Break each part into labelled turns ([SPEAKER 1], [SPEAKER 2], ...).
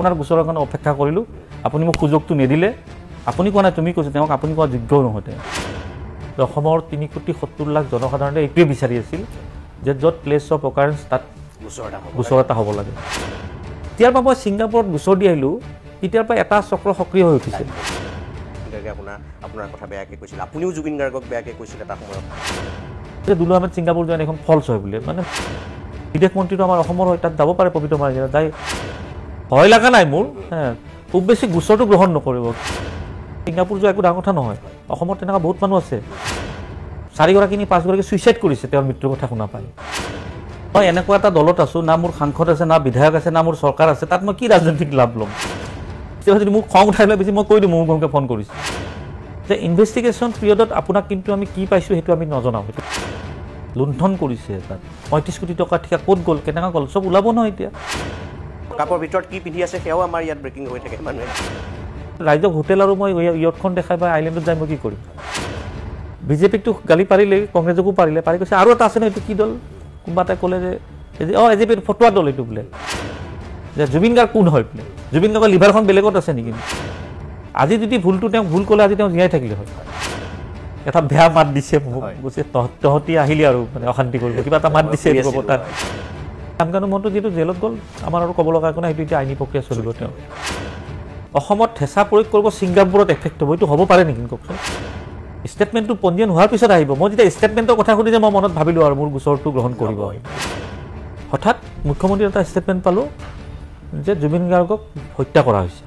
[SPEAKER 1] আপোনাৰ গোচৰৰ কাৰণে অপেক্ষা কৰিলোঁ আপুনি মোক সুযোগটো নিদিলে আপুনি কোৱা নাই তুমি কৈছে তেওঁক আপুনি কোৱা যোগ্যও নহয় তেওঁ অসমৰ 3,70,00,000 জনসাধাৰণে এইটোৱে বিচাৰি আছিল যে য'ত প্লেচ অফ অকাৰেঞ্চ তাত গোচৰ এটা হ'ব লাগে তেতিয়াৰ পৰা মই ছিংগাপুৰত গোচৰ দি আহিলোঁ তেতিয়াৰ পৰা এটা চক্ৰ সক্ৰিয় হৈ উঠিছে
[SPEAKER 2] আপোনাৰ কথা বেয়াকৈ কৈছিল আপুনিও জুবিন গাৰ্গক বেয়াকৈ কৈছিল এটা সময়ত
[SPEAKER 1] যে দুলু আহমেদ ছিংগাপুৰ যোৱা এখন ফলছ হয় বুলি মানে বিদেশ মন্ত্ৰীটো আমাৰ অসমৰ হয় তাত যাব পাৰে পবিত্ৰ মাৰ্জিনা তাই ভয় লগা নাই মোৰ খুব বেছি গোচৰটো গ্ৰহণ নকৰিব ছিংগাপুৰ যোৱা একো ডাঙৰ কথা নহয় অসমত তেনেকুৱা বহুত মানুহ আছে 4গৰাকী নি 5গৰাকী ছুইচাইড কৰিছে তেওঁৰ মৃত্যুৰ কথা শুনা পায় মই এনেকুৱা এটা দলত আছোঁ না মোৰ সাংসদ আছে না বিধায়ক আছে না মোৰ চৰকাৰ আছে তাত মই কি ৰাজনৈতিক লাভ ল'ম কেতিয়াবা যদি মোক খং উঠাই লৈ বেছি মই কৈ দিওঁ মোৰ গমকে ফোন কৰিছোঁ যে ইনভেষ্টিগেশ্যন পিৰিয়ডত আপোনাক কিন্তু আমি কি পাইছোঁ সেইটো আমি নজনাওঁ সেইটো লুণ্ঠন কৰিছে তাত 35 কোটি টকা ঠিকা ক'ত গ'ল কেনেকুৱা গ'ল চব ওলাব নহয় এতিয়া
[SPEAKER 2] কাপৰ ভিতৰত কি পিন্ধি আছে সেয়াও আমাৰ ইয়াত ব্ৰেকিং হৈ থাকে মানুহে
[SPEAKER 1] ৰাইজক হোটেল আৰু মই ইয়টখন দেখাই বা আইলেণ্ডত যাই মই কি কৰিম বিজেপিকটো গালি পাৰিলে কংগ্ৰেছকো পাৰিলে পাৰি কৈছে আৰু এটা আছে ন এইটো কি দল কোনোবা এটাই ক'লে যে এজেপিৰ ফটোৱা দল এইটো বোলে যে জুবিন গাৰ্গ কোন হয় বোলে জুবিন গাৰ্গৰ লিভাৰখন বেলেগত আছে নেকি আজি যদি ভুলটো তেওঁ ভুল ক'লে আজি তেওঁ জীয়াই থাকিলে হয় এটা বেয়া মাত দিছে মোক কৈছে তহঁতি আহিলি আৰু মানে অশান্তি কৰিব কিবা এটা মাত দিছে তাত কামকানু মনটো যিটো জেলত গ'ল আমাৰ আৰু ক'ব লগা একো নাই সেইটো এতিয়া আইনী প্ৰক্ৰিয়া চলিব তেওঁ অসমত হেঁচা প্ৰয়োগ কৰিব ছিংগাপুৰত এফেক্ট হ'ব এইটো হ'ব পাৰে নেকি কওকচোন ষ্টেটমেণ্টটো পঞ্জীয়ন হোৱাৰ পিছত আহিব মই যেতিয়া ষ্টেটমেণ্টৰ কথা সুধি যে মই মনত ভাবিলোঁ আৰু মোৰ গোচৰটো গ্ৰহণ কৰিব হঠাৎ মুখ্যমন্ত্ৰীৰ এটা ষ্টেটমেণ্ট পালোঁ যে জুবিন গাৰ্গক হত্যা কৰা হৈছে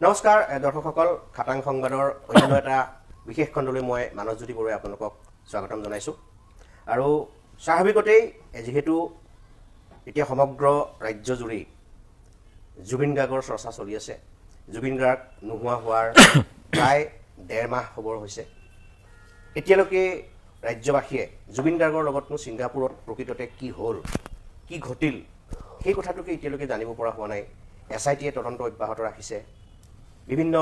[SPEAKER 2] নমস্কাৰ দৰ্শকসকল খাটাং সংবাদৰ অন্য এটা বিশেষ খণ্ডলৈ মই মানসজ্যোতি বৰুৱাই আপোনালোকক স্বাগতম জনাইছোঁ আৰু স্বাভাৱিকতেই যিহেতু এতিয়া সমগ্ৰ ৰাজ্যজুৰি জুবিন গাৰ্গৰ চৰ্চা চলি আছে জুবিন গাৰ্গ নোহোৱা হোৱাৰ প্ৰায় 1.5 মাহ খবৰ হৈছে এতিয়ালৈকে ৰাজ্যবাসীয়ে জুবিন গাৰ্গৰ লগতনো ছিংগাপুৰত প্ৰকৃততে কি হ'ল কি ঘটিল সেই কথাটোকে এতিয়ালৈকে জানিব পৰা হোৱা নাই SITয়ে তদন্ত অব্যাহত ৰাখিছে বিভিন্ন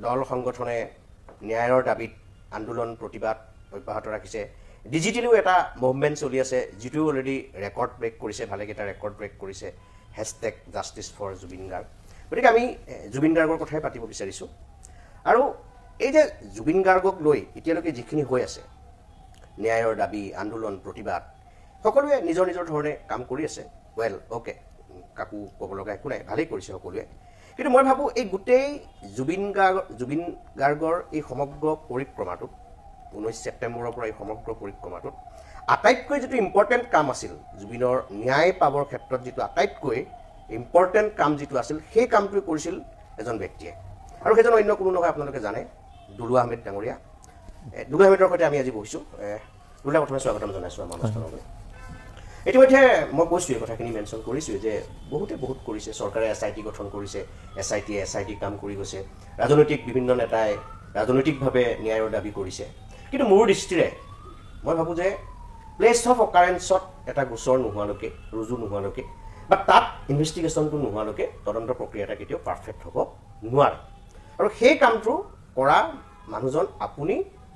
[SPEAKER 2] দল সংগঠনে ন্যায়ৰ দাবীত আন্দোলন প্ৰতিবাদ অব্যাহত ৰাখিছে ডিজিটেলিও এটা মুভমেণ্ট চলি আছে যিটো অলৰেডি ৰেকৰ্ড ব্ৰেক কৰিছে ভালেকেইটা ৰেকৰ্ড ব্ৰেক কৰিছে #justice4Jubin Garg গতিকে আমি জুবিন গাৰ্গৰ কথাই পাতিব বিচাৰিছোঁ আৰু এই যে জুবিন গাৰ্গক লৈ এতিয়ালৈকে যিখিনি হৈ আছে ন্যায়ৰ দাবী আন্দোলন প্ৰতিবাদ সকলোৱে নিজৰ নিজৰ ধৰণে কাম কৰি আছে ৱেল অ'কে কাকো ক'ব লগা একো নাই ভালেই কৰিছে সকলোৱে কিন্তু মই ভাবোঁ এই গোটেই জুবিন গাৰ্গৰ এই সমগ্ৰ পৰিক্ৰমাটোত 19 ছেপ্টেম্বৰৰ পৰা এই সমগ্ৰ পৰিক্ৰমাটোত আটাইতকৈ যিটো ইম্পৰ্টেণ্ট কাম আছিল জুবিনৰ ন্যায় পাবৰ ক্ষেত্ৰত যিটো আটাইতকৈ ইম্পৰ্টেণ্ট কাম যিটো আছিল সেই কামটোৱে কৰিছিল এজন ব্যক্তিয়ে আৰু সেইজন অন্য কোনো নহয় আপোনালোকে জানে দুলু আহমেদ ডাঙৰীয়া দুলু আহমেদৰ সৈতে আমি আজি বহিছোঁ দুলুক প্ৰথমে স্বাগতম জনাইছোঁ আমাৰ অনুষ্ঠানলৈ ইতিমধ্যে মই কৈছোঁ এই কথাখিনি মেনশ্যন কৰিছোঁ যে বহুতে বহুত কৰিছে চৰকাৰে SIT গঠন কৰিছে SITয়ে SIT কাম কৰি গৈছে ৰাজনৈতিক বিভিন্ন নেতাই ৰাজনৈতিকভাৱে ন্যায়ৰ দাবী কৰিছে কিন্তু মোৰ দৃষ্টিৰে মই ভাবোঁ যে প্লেচ অফ অকাৰেঞ্চত এটা গোচৰ নোহোৱালৈকে ৰুজু নোহোৱালৈকে বা তাত ইনভেষ্টিগেশ্যনটো নোহোৱালৈকে তদন্ত প্ৰক্ৰিয়া এটা কেতিয়াও পাৰফেক্ট হ'ব নোৱাৰে আৰু সেই কামটো কৰা মানুহজন আপুনি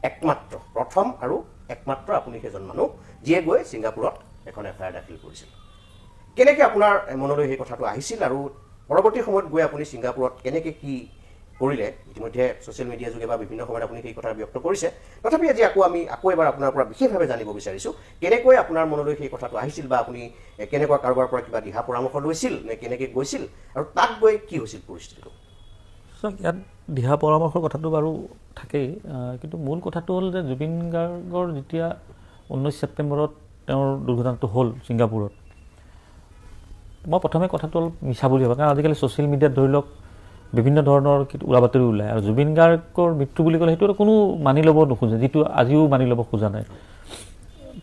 [SPEAKER 2] একমাত্ৰ প্ৰথম আৰু একমাত্ৰ আপুনি সেইজন মানুহ যিয়ে গৈ ছিংগাপুৰত এখন FIR দাখিল কৰিছিল কেনেকৈ আপোনাৰ মনলৈ সেই কথাটো আহিছিল আৰু পৰৱৰ্তী সময়ত গৈ আপুনি ছিংগাপুৰত কেনেকৈ কি কৰিলে ইতিমধ্যে ছ'চিয়েল মিডিয়া যোগে বা বিভিন্ন সময়ত আপুনি সেই কথা ব্যক্ত কৰিছে তথাপি আজি আকৌ এবাৰ আপোনাৰ পৰা বিশেষভাৱে জানিব বিচাৰিছোঁ কেনেকৈ আপোনাৰ মনলৈ সেই কথাটো আহিছিল বা আপুনি কেনেকুৱা কাৰোবাৰ পৰা কিবা দিহা পৰামৰ্শ লৈছিল নে কেনেকৈ গৈছিল আৰু তাত গৈ কি হৈছিল পৰিস্থিতিটো
[SPEAKER 1] ইয়াত দিহা পৰামৰ্শৰ কথাটো বাৰু থাকেই কিন্তু মূল কথাটো হ'ল যে জুবিন গাৰ্গৰ যেতিয়া 19 ছেপ্টেম্বৰত তেওঁৰ দুৰ্ঘটনাটো হ'ল ছিংগাপুৰত মই প্ৰথমে কথাটো অলপ মিছা বুলি ভাবোঁ কাৰণ আজিকালি ছ'চিয়েল মিডিয়াত ধৰি লওক বিভিন্ন ধৰণৰ উৰাবাতৰি ওলায় আৰু জুবিন গাৰ্গৰ মৃত্যু বুলি ক'লে সেইটো কোনো মানি ল'ব নোখোজে যিটো আজিও মানি ল'ব খোজা নাই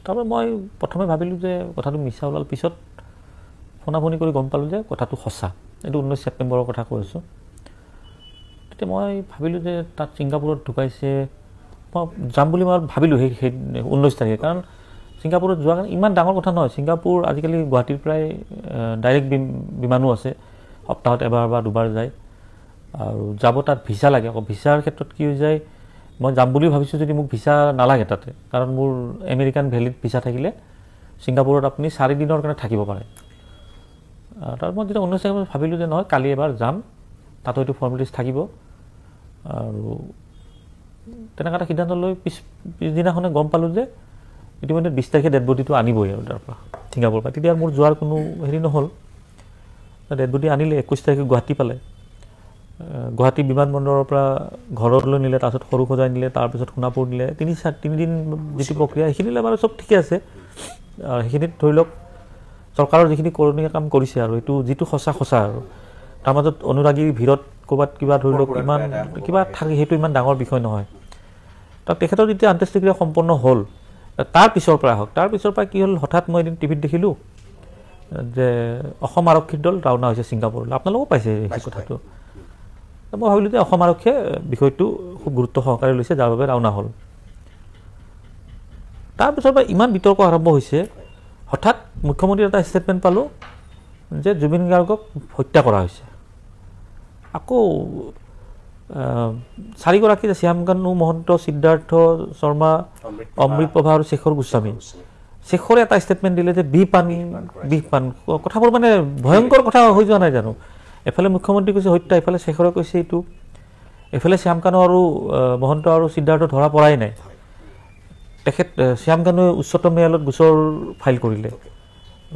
[SPEAKER 1] তাৰপৰা মই প্ৰথমে ভাবিলোঁ যে কথাটো মিছা ওলাল পিছত ফোনাফোনি কৰি গম পালোঁ যে কথাটো সঁচা এইটো 19 ছেপ্টেম্বৰৰ কথা কৈ আছোঁ তেতিয়া মই ভাবিলোঁ যে তাত ছিংগাপুৰত ঢুকাইছে মই যাম বুলি মই ভাবিলোঁ সেই 19 তাৰিখে কাৰণ ছিংগাপুৰত যোৱা কাৰণে ইমান ডাঙৰ কথা নহয় ছিংগাপুৰ আজিকালি গুৱাহাটীৰ প্ৰায় ডাইৰেক্ট বিমানো আছে সপ্তাহত এবাৰ বা দুবাৰ যায় আৰু যাব তাত ভিছা লাগে আকৌ ভিছাৰ ক্ষেত্ৰত কি হৈ যায় মই যাম বুলি ভাবিছোঁ যদি মোক ভিছা নালাগে তাতে কাৰণ মোৰ আমেৰিকান ভেলিড ভিছা থাকিলে ছিংগাপুৰত আপুনি 4 দিনৰ কাৰণে থাকিব পাৰে তাৰ মই যেতিয়া 19 ছেপ্টেম্বৰ ভাবিলোঁ যে নহয় কালি এবাৰ যাম, তাত হয়তো ফৰ্মেলিটিজ থাকিব, আৰু তেনেকুৱা এটা সিদ্ধান্ত লৈ পিছদিনাখনে গম পালোঁ যে ইতিমধ্যে 20 তাৰিখে ডেড বডিটো আনিবই আৰু তাৰ পৰা ছিংগাপুৰৰ পৰা। তেতিয়া মোৰ যোৱাৰ কোনো হেৰি নহ'ল, ডেড বডি আনিলে 21 তাৰিখে গুৱাহাটী পালে, গুৱাহাটী বিমানবন্দৰৰ পৰা ঘৰলৈ নিলে, তাৰপিছত সৰু সজাই নিলে, তাৰপিছত সোণাপুৰ নিলে, 3 দিন যিটো প্ৰক্ৰিয়া সেইখিনিলে বাৰু চব ঠিকে আছে। সেইখিনিত ধৰি লওক চৰকাৰৰ যিখিনি কৰণীয় কাম কৰিছে আৰু এইটো যিটো সঁচা আৰু তাৰ মাজত অনুৰাগীৰ ভিৰত ক'ৰবাত কিবা ধৰি লওক ইমান কিবা থাকে, সেইটো ইমান ডাঙৰ বিষয় নহয়। তাত তেখেতৰ যেতিয়া অন্ত্যেষ্টিক্ৰিয়া সম্পন্ন হ'ল, তাৰ পিছৰ পৰা কি হ'ল, হঠাৎ মই এদিন টিভিত দেখিলোঁ যে অসম আৰক্ষীৰ দল ৰাওনা হৈছে ছিংগাপুৰলৈ। আপোনালোকেও পাইছে সেই কথাটো। মই ভাবিলোঁ যে অসম আৰক্ষীয়ে বিষয়টো খুব গুৰুত্ব সহকাৰে লৈছে, যাৰ বাবে ৰাওনা হ'ল। তাৰপিছৰ পৰা ইমান বিতৰ্ক আৰম্ভ হৈছে, হঠাৎ মুখ্যমন্ত্ৰীৰ এটা ষ্টেটমেণ্ট পালোঁ যে জুবিন গাৰ্গক হত্যা কৰা হৈছে। আকৌ 4গৰাকী যে শ্যামকানু মহন্ত, সিদ্ধাৰ্থ শৰ্মা, অমৃত প্ৰভা আৰু শেখৰ গোস্বামী, শেখৰে এটা ষ্টেটমেণ্ট দিলে যে বিষ পান কথাবোৰ মানে ভয়ংকৰ কথা হৈ যোৱা নাই জানো? এফালে মুখ্যমন্ত্ৰী কৈছে হত্যা, এফালে শেখৰে কৈছে এইটো, এফালে শ্যামকানু আৰু মহন্ত আৰু সিদ্ধাৰ্থ ধৰা পৰাই নাই। তেখেত শ্যামকানুৱে উচ্চতম ন্যায়ালয়ত গোচৰ ফাইল কৰিলে,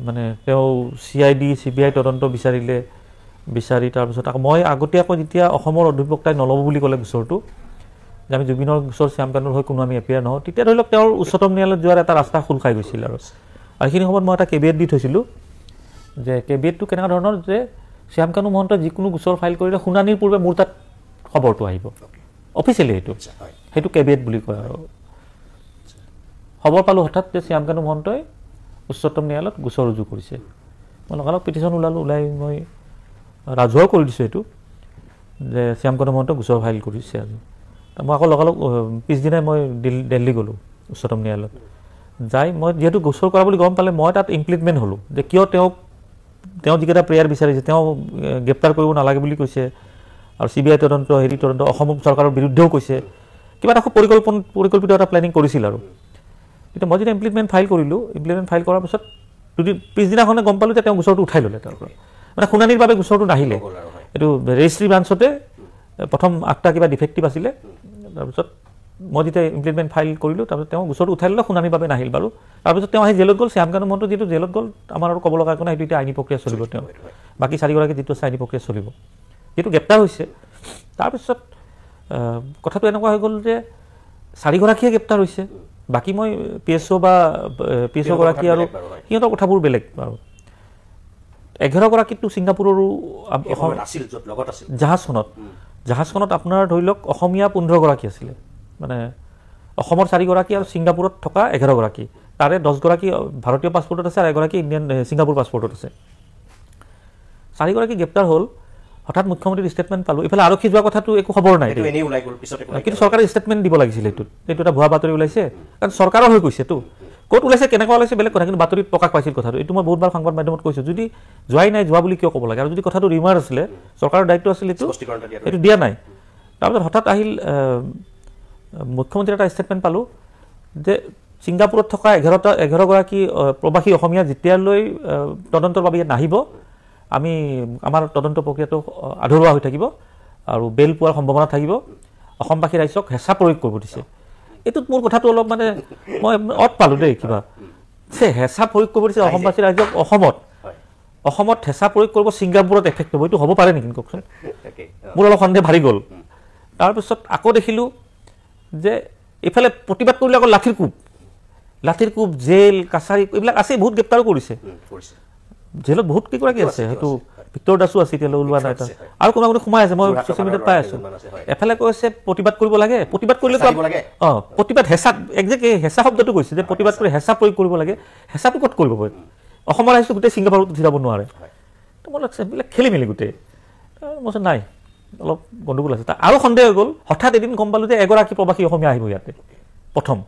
[SPEAKER 1] মানে তেওঁ CID CBI তদন্ত বিচাৰি তাৰপিছত আকৌ মই আগতীয়াকৈ যেতিয়া অসমৰ অধিবক্তাই নল'ব বুলি ক'লে গোচৰটো, যে আমি জুবিনৰ গোচৰ শ্যামকানুৰ হৈ কোনো আমি এপিয়াৰ নহওঁ, তেতিয়া ধৰি লওক তেওঁৰ উচ্চতম ন্যায়ালয়ত যোৱাৰ এটা ৰাস্তা খোল খাই গৈছিল। আৰু সেইখিনি সময়ত মই এটা কেবিয়েট দি থৈছিলোঁ, যে কেবিয়েটটো কেনেকুৱা ধৰণৰ যে শ্যামকানু মহন্তই যিকোনো গোচৰ ফাইল কৰিলে শুনানিৰ পূৰ্বে মোৰ তাত খবৰটো আহিব, অফিচিয়েলি সেইটো কেবিয়েট বুলি কয়। আৰু খবৰ পালোঁ হঠাৎ যে শ্যামকানু মহন্তই উচ্চতম ন্যায়ালয়ত গোচৰ ৰুজু কৰিছে। মই লগালগ পিটিশ্যন ওলাই মই ৰাজহুৱা কৰি দিছোঁ এইটো, যে শ্যামকানু মহন্তই গোচৰ ফাইল কৰিছে আজি। মই আকৌ লগালগ পিছদিনাই মই দিল্লী গ'লোঁ উচ্চতম ন্যায়ালয়ত। যাই মই যিহেতু গোচৰ কৰা বুলি গম পালে, মই তাত ইমপ্লিটমেণ্ট হ'লোঁ যে কিয় তেওঁ যিকেইটা প্ৰেয়াৰ বিচাৰিছে, তেওঁ গ্ৰেপ্তাৰ কৰিব নালাগে বুলি কৈছে, আৰু CBI তদন্ত অসম চৰকাৰৰ বিৰুদ্ধেও কৈছে, কিবা এটা খুব পৰিকল্পিত এটা প্লেনিং কৰিছিল। আৰু এতিয়া মই যেতিয়া ইমপ্লিটমেণ্ট ফাইল কৰিলোঁ, ইমপ্লিটমেণ্ট ফাইল কৰাৰ পিছত পিছদিনাখনে গম পালোঁ যে তেওঁ গোচৰটো উঠাই ল'লে তাৰ পৰা, মানে শুনানিৰ বাবে গোচৰটো নাহিলে। এইটো ৰেজিষ্ট্ৰি ব্ৰাঞ্চতে প্ৰথম 8টা কিবা ডিফেক্টিভ আছিলে, তাৰপিছত মই যেতিয়া ইমপ্লিটমেণ্ট ফাইল কৰিলোঁ, তাৰপিছত তেওঁ গোচৰটো উঠাই ল'লে, শুনানিৰ বাবে নাহিল বাৰু। তাৰপিছত তেওঁ আহি জেলত গ'ল। শ্যামকানু মহন্ত যিহেতু জেলত গ'ল, আমাৰ আৰু ক'ব লগা একো নাই, সেইটো এতিয়া আইনী প্ৰক্ৰিয়া চলিব। তেওঁ বাকী 4গৰাকী যিটো আছে আইনী প্ৰক্ৰিয়া চলিব, যিটো গ্ৰেপ্তাৰ হৈছে। তাৰপিছত কথাটো এনেকুৱা হৈ গ'ল যে 4গৰাকীয়ে গ্ৰেপ্তাৰ হৈছে, বাকী মই PSO গৰাকী আৰু সিহঁতৰ কথাবোৰ বেলেগ। আৰু 11গৰাকীতো ছিংগাপুৰৰো জাহাজখনত আপোনাৰ ধৰি লওক অসমীয়া 15গৰাকী আছিলে, মানে অসমৰ 4গৰাকী আৰু ছিংগাপুৰত থকা 11গৰাকী, তাৰে 10গৰাকী ভাৰতীয় পাছপৰ্টত আছে আৰু 1গৰাকী ছিংগাপুৰ পাছপৰ্টত আছে। 4গৰাকী গ্ৰেপ্তাৰ হ'ল। হঠাৎ মুখ্যমন্ত্ৰীৰ ষ্টেটমেণ্ট পালোঁ, ইফালে আৰক্ষী যোৱা কথাটো একো খবৰ নাই, কিন্তু চৰকাৰে ষ্টেটমেণ্ট দিব লাগিছিল। এইটো এটা ভুৱা বাতৰি ওলাইছে, কাৰণ চৰকাৰৰ হৈ গৈছেতো। ক'ত ওলাইছে, কেনেকুৱা ওলাইছে বেলেগ কথা, কিন্তু বাতৰিত প্ৰকাশ পাইছিল কথাটো। এইটো মই বহুতবাৰ সংবাদ মাধ্যমত কৈছোঁ, যদি যোৱাই নাই, যোৱা বুলি কিয় ক'ব লাগে? আৰু যদি কথাটো ৰিমাৰ আছিলে, চৰকাৰৰ দায়িত্ব আছিল, এইটো দিয়া নাই। তাৰপিছত হঠাৎ আহিল মুখ্যমন্ত্ৰীৰ এটা ষ্টেটমেণ্ট পালোঁ যে ছিংগাপুৰত থকা 11গৰাকী প্ৰৱাসী অসমীয়া যেতিয়ালৈ তদন্তৰ বাবে ইয়াত নাহিব, আমাৰ তদন্ত প্ৰক্ৰিয়াটো আধৰুৱা হৈ থাকিব আৰু বেল পোৱাৰ সম্ভাৱনা থাকিব। অসমবাসী ৰাইজক হেঁচা প্ৰয়োগ কৰিব দিছে। এইটোত মোৰ কথাটো অলপ মানে মই অত পালোঁ দেই, কিবা যে হেঁচা প্ৰয়োগ কৰিব দিছে অসমবাসী ৰাইজক। অসমত হেঁচা প্ৰয়োগ কৰিব, ছিংগাপুৰত এফেক্ট হ'ব, এইটো হ'ব পাৰে নেকি কওকচোন? মোৰ অলপ সন্দেহ ভাৰি গ'ল। তাৰপিছত আকৌ দেখিলোঁ যে এইফালে প্ৰতিবাদ কৰিলে আকৌ লাঠিৰ কোব, জেল কাছাৰী এইবিলাক আছে, বহুত গ্ৰেপ্তাৰো কৰিছে। জেলত বহুত কেইগৰাকী আছে, হয়তো ভিক্টৰ দাসো আছে, এতিয়ালৈ ওলোৱা নাই, আৰু কোনোবা সোমাই আছে, মই ছ'চিয়েল মিডিয়াত পাই আছোঁ। এফালে কৈছে প্ৰতিবাদ কৰিব লাগে, প্ৰতিবাদ কৰিলে প্ৰতিবাদ হেঁচা, একজেক্ট হেঁচা শব্দটো কৈছে যে প্ৰতিবাদ কৰি হেঁচা প্ৰয়োগ কৰিব লাগে। হেঁচাটো ক'ত কৰিব পাৰে? অসমৰ ৰাইজটো গোটেই ছিংগাপুৰত উঠি যাব নোৱাৰে। তো মই এইবিলাক খেলি মেলি গোটেই। মই নাই, অলপ গণ্ডগোল আছে। আৰু সন্দেহ হৈ গ'ল, হঠাৎ এদিন গম পালোঁ যে 1গৰাকী প্ৰৱাসী অসমীয়া আহিব ইয়াতে। প্ৰথম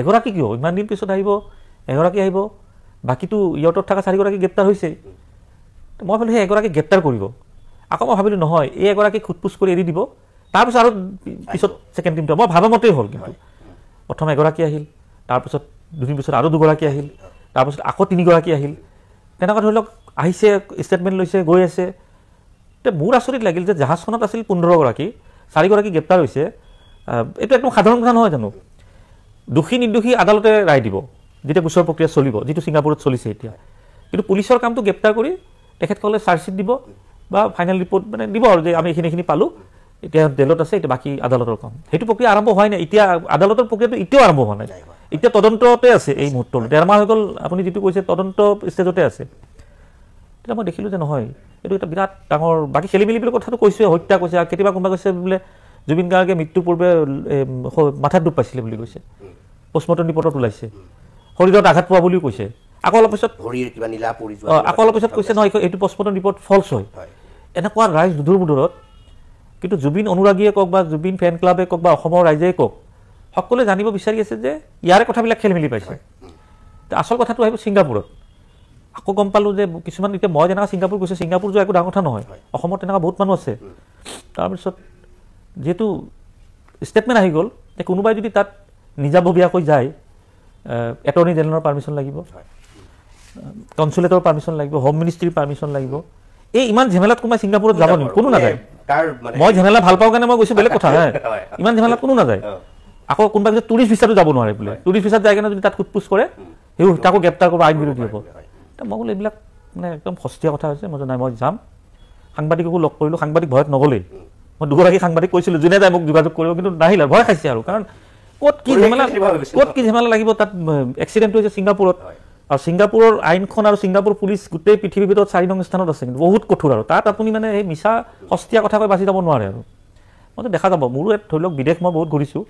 [SPEAKER 1] 1গৰাকী কিয় ইমান দিন পিছত আহিব? 1গৰাকী আহিব, বাকীটো ইহঁতত থকা 4গৰাকী গ্ৰেপ্তাৰ হৈছে। মই ভাবিলোঁ সেই 1গৰাকী গ্ৰেপ্তাৰ কৰিব। আকৌ মই ভাবিলোঁ নহয়, এই 1গৰাকীক খুটপুচ কৰি এৰি দিব, তাৰপিছত আৰু পিছত ছেকেণ্ড টিমটো মই ভাবা মতেই হ'ল। কিন্তু প্ৰথম 1গৰাকী আহিল, তাৰপিছত দুদিন পিছত আৰু 2গৰাকী আহিল, তাৰপিছত আকৌ 3গৰাকী আহিল, তেনেকুৱা ধৰি লওক আহিছে ষ্টেটমেণ্ট লৈছে গৈ আছে এতিয়া মোৰ আচৰিত লাগিল যে জাহাজখনত আছিল 15 গৰাকী 4 গৰাকী গ্ৰেপ্তাৰ হৈছে এইটো একদম সাধাৰণ কথা নহয় জানো দোষী নিৰ্দোষী আদালতে ৰায় দিব যেতিয়া গোচৰ প্ৰক্ৰিয়া চলিব যিটো ছিংগাপুৰত চলিছে এতিয়া কিন্তু পুলিচৰ কামটো গ্ৰেপ্তাৰ কৰি তেখেতসকলে চাৰ্জশ্বিট দিব বা ফাইনেল ৰিপৰ্ট মানে দিব আৰু যে আমি এইখিনি পালোঁ এতিয়া জেলত আছে এতিয়া বাকী আদালতৰ কাম সেইটো প্ৰক্ৰিয়া আৰম্ভ হোৱাই নাই এতিয়া আদালতৰ প্ৰক্ৰিয়াটো এতিয়াও আৰম্ভ হোৱা নাই এতিয়া তদন্ততে আছে এই মুহূৰ্তত 1.5 মাহ হৈ গ'ল আপুনি যিটো কৈছে তদন্ত ষ্টেজতে আছে তেতিয়া মই দেখিলোঁ যে নহয় এইটো এটা বিৰাট ডাঙৰ বাকী খেলি মেলি বুলি কথাটো কৈছে হত্যা কৈছে আৰু কেতিয়াবা কোনোবা কৈছে বোলে জুবিন গাৰ্গে মৃত্যুৰ পূৰ্বে মাথাত দুখ পাইছিলে বুলি কৈছে পষ্টমৰ্টম ৰিপৰ্টত ওলাইছে শৰীৰত আঘাত পোৱা বুলিও কৈছে আকৌ অলপ পিছত আকৌ অলপ পিছত কৈছে নহয় এইটো পষ্টমৰ্টম ৰিপৰ্ট ফল্ছ হয় এনেকুৱা ৰাইজ দুধুৰ মুধুৰত কিন্তু জুবিন অনুৰাগীয়ে কওক বা জুবিন ফেন ক্লাবে কওক বা অসমৰ ৰাইজেই কওক সকলোৱে জানিব বিচাৰি আছে যে ইয়াৰে কথাবিলাক খেলি মেলি পাইছে আচল কথাটো আহিব ছিংগাপুৰত আকৌ গম পালোঁ যে কিছুমান এতিয়া মই যেনেকুৱা ছিংগাপুৰ গৈছে ছিংগাপুৰ যোৱা একো ডাঙৰ কথা নহয় অসমত তেনেকুৱা বহুত মানুহ আছে তাৰপিছত যিহেতু ষ্টেটমেণ্ট আহি গ'ল যে কোনোবাই যদি তাত নিজাববীয়াকৈ যায় এটৰ্নি জেনেৰেলৰ পাৰ্মিশ্যন লাগিব কনচুলেটৰ পাৰ্মিশ্যন লাগিব হোম মিনিষ্ট্ৰীৰ পাৰ্মিশ্যন লাগিব এই ইমান ঝেমেলাত কোনোবাই ছিংগাপুৰত যাব নেকি কোনো নাযায় মই ঝেমেলা ভাল পাওঁ কাৰণে মই গৈছোঁ বেলেগ কথা ইমান ঝেমেলাত কোনো নাযায় আকৌ কোনোবা পিছত টুৰিষ্ট ভিছাটো যাব নোৱাৰে বোলে টুৰিষ্ট ভিছাত যাই কিনে যদি তাত সোধপোছ কৰে সেই তাকো গ্ৰেপ্তাৰ কৰিব আইন বিৰোধী হ'ব মই বোলো এইবিলাক মানে একদম সস্তীয়া কথা হৈছে মই নাই মই যাম সাংবাদিককো লগ কৰিলোঁ সাংবাদিক ভয়ত নগ'লেই মই দুগৰাকী সাংবাদিক কৈছিলোঁ যোনে যায় মোক যোগাযোগ কৰিব কিন্তু নাহিল আৰু ভয় খাইছে আৰু কাৰণ ক'ত কি ঝেমেলা লাগিব তাত এক্সিডেণ্ট হৈছে ছিংগাপুৰত আৰু ছিংগাপুৰৰ আইনখন আৰু ছিংগাপুৰ পুলিচ গোটেই পৃথিৱীৰ ভিতৰত 4 নং স্থানত আছে কিন্তু বহুত কঠোৰ আৰু তাত আপুনি মানে সেই মিছা সস্তীয়া কথা কৈ বাচি যাব নোৱাৰে আৰু মইতো দেখা যাব মোৰো ধৰি লওক বিদেশ মই বহুত ঘূৰিছোঁ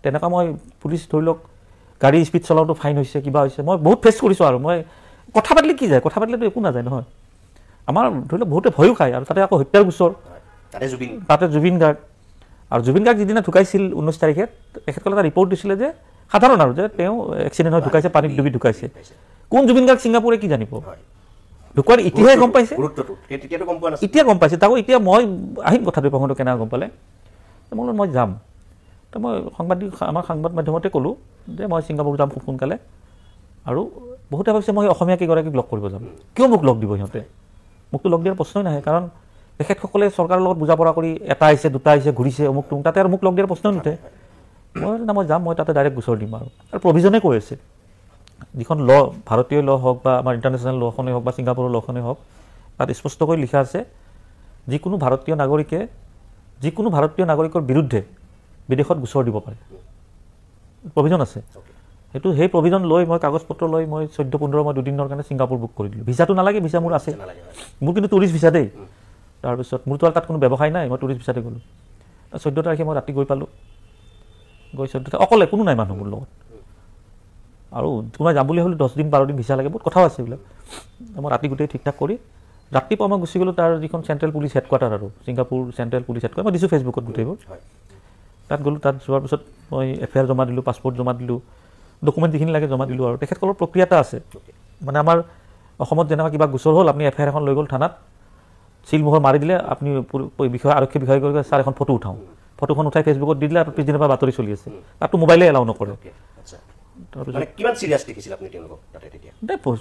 [SPEAKER 1] তেনেকুৱা মই পুলিচ ধৰি লওক গাড়ী স্পীড চলাওঁতো ফাইন হৈছে কিবা হৈছে মই বহুত ফেচ কৰিছোঁ আৰু মই কথা পাতিলে কি যায় কথা পাতিলেতো একো নাযায় নহয় আমাৰ ধৰি লওক বহুতে ভয়ো খায় আৰু তাতে আকৌ হত্যাৰ গোচৰ তাতে জুবিন গাৰ্গ আৰু জুবিন গাৰ্গ যিদিনা ঢুকাইছিল 19 তাৰিখে তেখেতসকলে এটা ৰিপৰ্ট দিছিলে যে সাধাৰণ আৰু যে তেওঁ এক্সিডেণ্ট হৈ ঢুকাইছে পানীত ডুবি ঢুকাইছে কোন জুবিন গাৰ্গ ছিংগাপুৰে কি জানিব ঢুকুৱাৰ ইতিহাস গম পাইছে এতিয়া গম পাইছে তাকো এতিয়া মই আহিম কথাটো প্ৰসংগটো কেনেকৈ গম পালে মই যাম তো মই আমাৰ সংবাদ মাধ্যমতে ক'লোঁ যে মই ছিংগাপুৰ যাম খুব সোনকালে আৰু বহুতে ভাবিছে মই অসমীয়া কেইগৰাকীক লগ কৰিব যাম কিয় মোক লগ দিব সিহঁতে মোকতো লগ দিয়াৰ প্ৰশ্নই নাহে কাৰণ তেখেতসকলে চৰকাৰৰ লগত বুজা পৰা কৰি এটা আহিছে দুটা আহিছে ঘূৰিছে অমুক তুমুক তাতে আৰু মোক লগ দিয়াৰ প্ৰশ্নই নুঠে মই যাম মই তাতে ডাইৰেক্ট গোচৰ দিম আৰু প্ৰভিজনে কৈ আছে যিখন ল ভাৰতীয় ল হওক বা আমাৰ ইণ্টাৰনেশ্যনেল লখনেই হওক বা ছিংগাপুৰৰ লখনেই হওক তাত স্পষ্টকৈ লিখা আছে যিকোনো ভাৰতীয় নাগৰিকৰ বিৰুদ্ধে বিদেশত গোচৰ দিব পাৰে প্ৰভিজন আছে সেইটো সেই প্ৰভিজন লৈ মই কাগজ পত্ৰ লৈ মই 14-15 মই 2 দিনৰ কাৰণে ছিংগাপুৰ বুক কৰি দিলোঁ ভিছাটো নালাগে ভিছা মোৰ আছে মোৰ কিন্তু টুৰিষ্ট ভিছা দেই তাৰপিছত মোৰতো আৰু তাত কোনো ব্যৱসায় নাই মই টুৰিষ্ট ভিছাতে গ'লোঁ 14 তাৰিখে মই ৰাতি গৈ পালোঁ গৈ 14 অকলে কোনো নাই মানুহ মোৰ লগত আৰু কোনোবাই যাম বুলি হ'লে 10 দিন 12 দিন ভিছা লাগে বহুত কথাও আছে এইবিলাক মই ৰাতি গোটেই ঠিক ঠাক কৰি ৰাতিপুৱা মই গুচি গ'লোঁ তাৰ যিখন চেণ্ট্ৰেল পুলিচ হেডকোৱাৰ্টাৰ আৰু ছিংগাপুৰ চেণ্ট্ৰেল পুলিচ হেডকোৱাৰ্টাৰ মই দিছোঁ ফেচবুকত গোটেইবোৰ তাত গ'লোঁ তাত যোৱাৰ পিছত মই এফআইআৰ জমা দিলোঁ পাছপৰ্ট জমা দিলোঁ ডকুমেণ্ট যিখিনি লাগে জমা দিলোঁ আৰু তেখেতসকলৰ প্ৰক্ৰিয়া এটা আছে মানে আমাৰ অসমত যেনেকুৱা কিবা গোচৰ হ'ল আপুনি এফআইআৰ এখন লৈ গ'ল থানাত চিলমোহৰ মাৰি দিলে আপুনি আৰক্ষী বিষয়াগৰাকীয়ে ছাৰ এখন ফটো উঠাওঁ ফটোখন উঠাই ফেচবুকত দি দিলে আৰু পিছদিনৰ পৰা বাতৰি চলি আছে তাততো মোবাইলে এলাউ নকৰে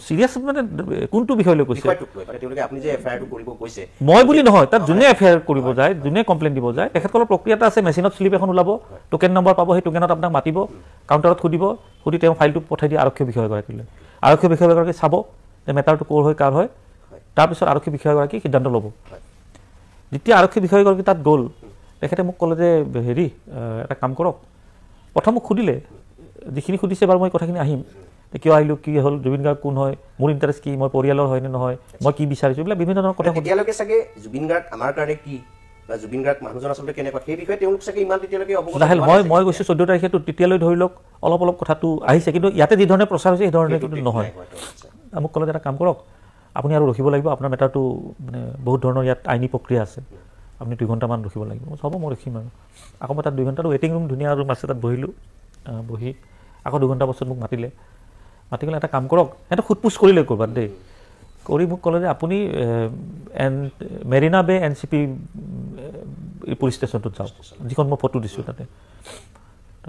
[SPEAKER 1] চিৰিয়াছ মানে কোনটো বিষয় লৈ কৈছে মই বুলি নহয় তাত যোনে এফআইআৰ কৰিব যায় যোনে কমপ্লেইন দিব যায় তেখেতসকলৰ প্ৰক্ৰিয়া এটা আছে মেচিনত শ্লিপ এখন ওলাব টোকেন নম্বৰ পাব সেই টোকেনত আপোনাক মাতিব কাউণ্টাৰত সুধি তেওঁ ফাইলটো পঠাই দিয়ে আৰক্ষী বিষয়াগৰাকীলৈ আৰক্ষী বিষয়াগৰাকী চাব যে মেটাৰটো ক'ৰ হয় কাৰ হয় তাৰপিছত আৰক্ষী বিষয়াগৰাকী সিদ্ধান্ত ল'ব যেতিয়া আৰক্ষী বিষয়াগৰাকী তাত গ'ল তেখেতে মোক ক'লে যে হেৰি এটা কাম কৰক প্ৰথম মোক সুধিলে যিখিনি সুধিছে বাৰু মই কথাখিনি আহিম কিয় আহিলোঁ কি হ'ল জুবিন গাৰ্গ কোন হয় মোৰ ইণ্টাৰেষ্ট কি মই পৰিয়ালৰ হয় নে নহয় মই কি বিচাৰিছোঁ এইবিলাক বিভিন্ন ধৰণৰ কথা
[SPEAKER 2] তেতিয়ালৈকে চাগে জুবিন গাৰ্গ আমাৰ কাৰণে কি বা জুবিন গাৰ্গ মানুহজন আচলতে কেনেকুৱা সেই বিষয়ে তেওঁলোক চাগে ইমান তেতিয়ালৈকে
[SPEAKER 1] মই গৈছোঁ 14 তাৰিখেতো তেতিয়ালৈ ধৰি লওক অলপ কথাটো আহিছে কিন্তু ইয়াতে যি ধৰণে প্ৰচাৰ হৈছে সেই ধৰণে কিন্তু নহয় মোক ক'লে এটা কাম কৰক আপুনি আৰু ৰখিব লাগিব আপোনাৰ মেটাৰটো মানে বহুত ধৰণৰ ইয়াত আইনী প্ৰক্ৰিয়া আছে আপুনি 2 ঘণ্টামান ৰখিব লাগিব হ'ব মই ৰখিম আৰু আকৌ মই তাত 2 ঘণ্টাটো ৱেটিং ৰুম ধুনীয়া ৰুম আছে তাত বহিলোঁ বহি আকৌ 2 ঘণ্টা পাছত মোক মাতি গ'লে এটা কাম কৰক সিহঁতে সোধপোছ কৰিলে ক'ৰবাত দেই কৰি মোক ক'লে যে আপুনি মেৰিনা বে NCP পুলিচ ষ্টেচনটোত যাওক যিখন মই ফটো দিছোঁ তাতে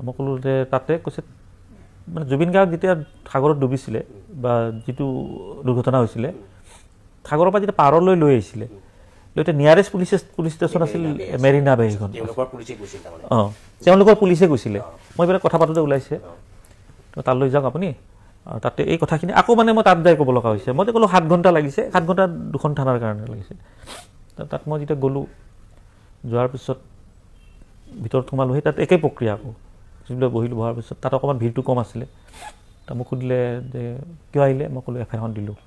[SPEAKER 1] মই ক'লোঁ যে তাতে কৈছে মানে জুবিন গাৰ্গ যেতিয়া সাগৰত ডুবিছিলে বা যিটো দুৰ্ঘটনা হৈছিলে সাগৰৰ পৰা যেতিয়া পাৰলৈ লৈ আহিছিলে লৈ নিয়াৰেষ্ট পুলিচ ষ্টেচন আছিল মেৰিনা বে সেইখন অঁ তেওঁলোকৰ পুলিচে গৈছিলে মই এইবিলাক কথা পাতোঁতে ওলাইছে তো তালৈ যাওক আপুনি আৰু তাতে এই কথাখিনি আকৌ মানে মই তাত যাই ক'ব লগা হৈছে মই ক'লোঁ 7 ঘণ্টা লাগিছে 7 ঘণ্টা 2খন থানাৰ কাৰণে লাগিছে তাত মই যেতিয়া গ'লোঁ যোৱাৰ পিছত ভিতৰত সোমালোঁ সেই তাত একেই প্ৰক্ৰিয়া আকৌ যিবিলাক বহিলোঁ বহাৰ পিছত তাত অকণমান ভিৰটো কম আছিলে তাত মোক সুধিলে যে কিয় আহিলে মই ক'লোঁ এফআইআৰখন দিলোঁ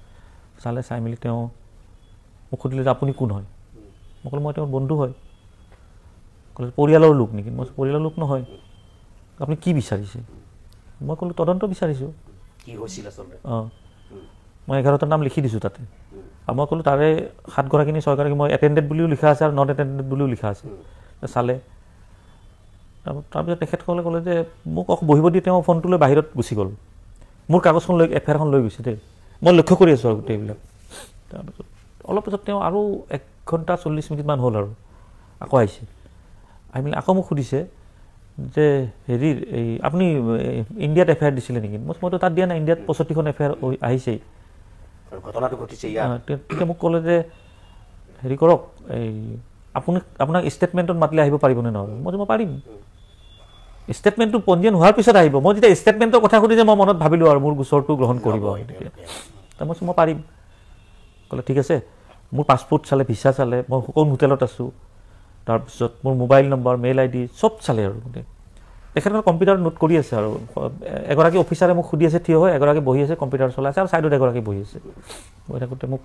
[SPEAKER 1] চালে চাই মেলি তেওঁ মোক সুধিলে যে আপুনি কোন হয় মই ক'লোঁ মই তেওঁৰ বন্ধু হয় ক'লে পৰিয়ালৰ লোক নেকি মই পৰিয়ালৰ লোক নহয় আপুনি কি বিচাৰিছে মই ক'লোঁ তদন্ত বিচাৰিছোঁ অঁ মই 11টাৰ নাম লিখি দিছোঁ তাতে আৰু মই ক'লোঁ তাৰে 7গৰাকী নে 6গৰাকী মই এটেণ্ডেড বুলিও লিখা আছে আৰু নট এটেণ্ডেড বুলিও লিখা আছে চালে তাৰপিছত তেখেতসকলে ক'লে যে মোক বহিব দি তেওঁ ফোনটো লৈ বাহিৰত গুচি গ'ল মোৰ কাগজখন লৈ এফআইআৰখন লৈ গৈছে দেই মই লক্ষ্য কৰি আছোঁ আৰু গোটেইবিলাক তাৰপিছত অলপ পিছত তেওঁ আৰু 1 ঘণ্টা 40 মিনিটমান হ'ল আৰু আকৌ আহিছে আহি মেলি আকৌ মোক সুধিছে যে হেৰিৰ এই আপুনি ইণ্ডিয়াত এফআইআৰ দিছিলে নেকি মইতো তাত দিয়া নাই ইণ্ডিয়াত 65খন এফআইআৰ আহিছেই
[SPEAKER 2] ঘটনাটো ঘটিছে
[SPEAKER 1] তেতিয়া মোক ক'লে যে হেৰি কৰক এই আপোনাক ষ্টেটমেণ্টত মাতিলে আহিব পাৰিবনে নহয় মই পাৰিম ষ্টেটমেণ্টটো পঞ্জীয়ন হোৱাৰ পিছত আহিব মই যেতিয়া ষ্টেটমেণ্টৰ কথা সুধি যে মই মনত ভাবিলোঁ আৰু মোৰ গোচৰটো গ্ৰহণ কৰিব মই পাৰিম ক'লে ঠিক আছে মোৰ পাছপৰ্ট চালে ভিছা চালে মই কোন হোটেলত আছোঁ তাৰপিছত মোৰ মোবাইল নম্বৰ মেইল আইডি চব চালে আৰু গোটেই তেখেতৰ কম্পিউটাৰ নোট কৰি আছে আৰু এগৰাকী অফিচাৰে মোক সুধি আছে থিয় হৈ এগৰাকী বহি আছে কম্পিউটাৰ চলাই আছে আৰু ছাইডত এগৰাকী বহি আছে বহি থাকোঁতে মোক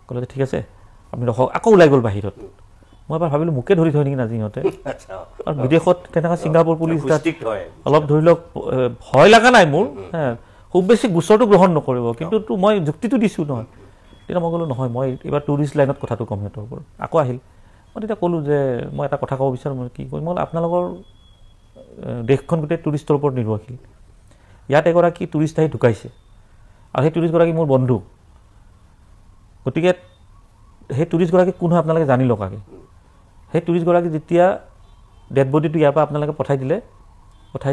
[SPEAKER 1] ক'লে যে ঠিক আছে আপুনি ৰখক আকৌ ওলাই গ'ল বাহিৰত মই এবাৰ ভাবিলোঁ মোকে ধৰি থয় নেকি আজি সিহঁতে আৰু বিদেশত তেনেকুৱা ছিংগাপুৰ পুলিচ অলপ ধৰি লওক ভয় লগা নাই মোৰ খুব বেছি গোচৰটো গ্ৰহণ নকৰিব কিন্তু মই যুক্তিটো দিছোঁ নহয় তেতিয়া মই ক'লোঁ নহয় মই এইবাৰ টুৰিষ্ট লাইনত কথাটো ক'ম সিহঁতৰ ওপৰত আকৌ আহিল মই তেতিয়া ক'লোঁ যে মই এটা কথা ক'ব বিচাৰোঁ মই কি কৰিম মই আপোনালোকৰ দেশখন গোটেই টুৰিষ্টৰ ওপৰত নিৰ্ভৰশীল ইয়াত এগৰাকী টুৰিষ্ট আহি ঢুকাইছে আৰু সেই টুৰিষ্টগৰাকী মোৰ বন্ধু গতিকে সেই টুৰিষ্টগৰাকী কোন হয় আপোনালোকে জানি লওক আগে সেই টুৰিষ্টগৰাকী যেতিয়া ডেড বডিটো ইয়াৰ পৰা আপোনালোকে পঠাই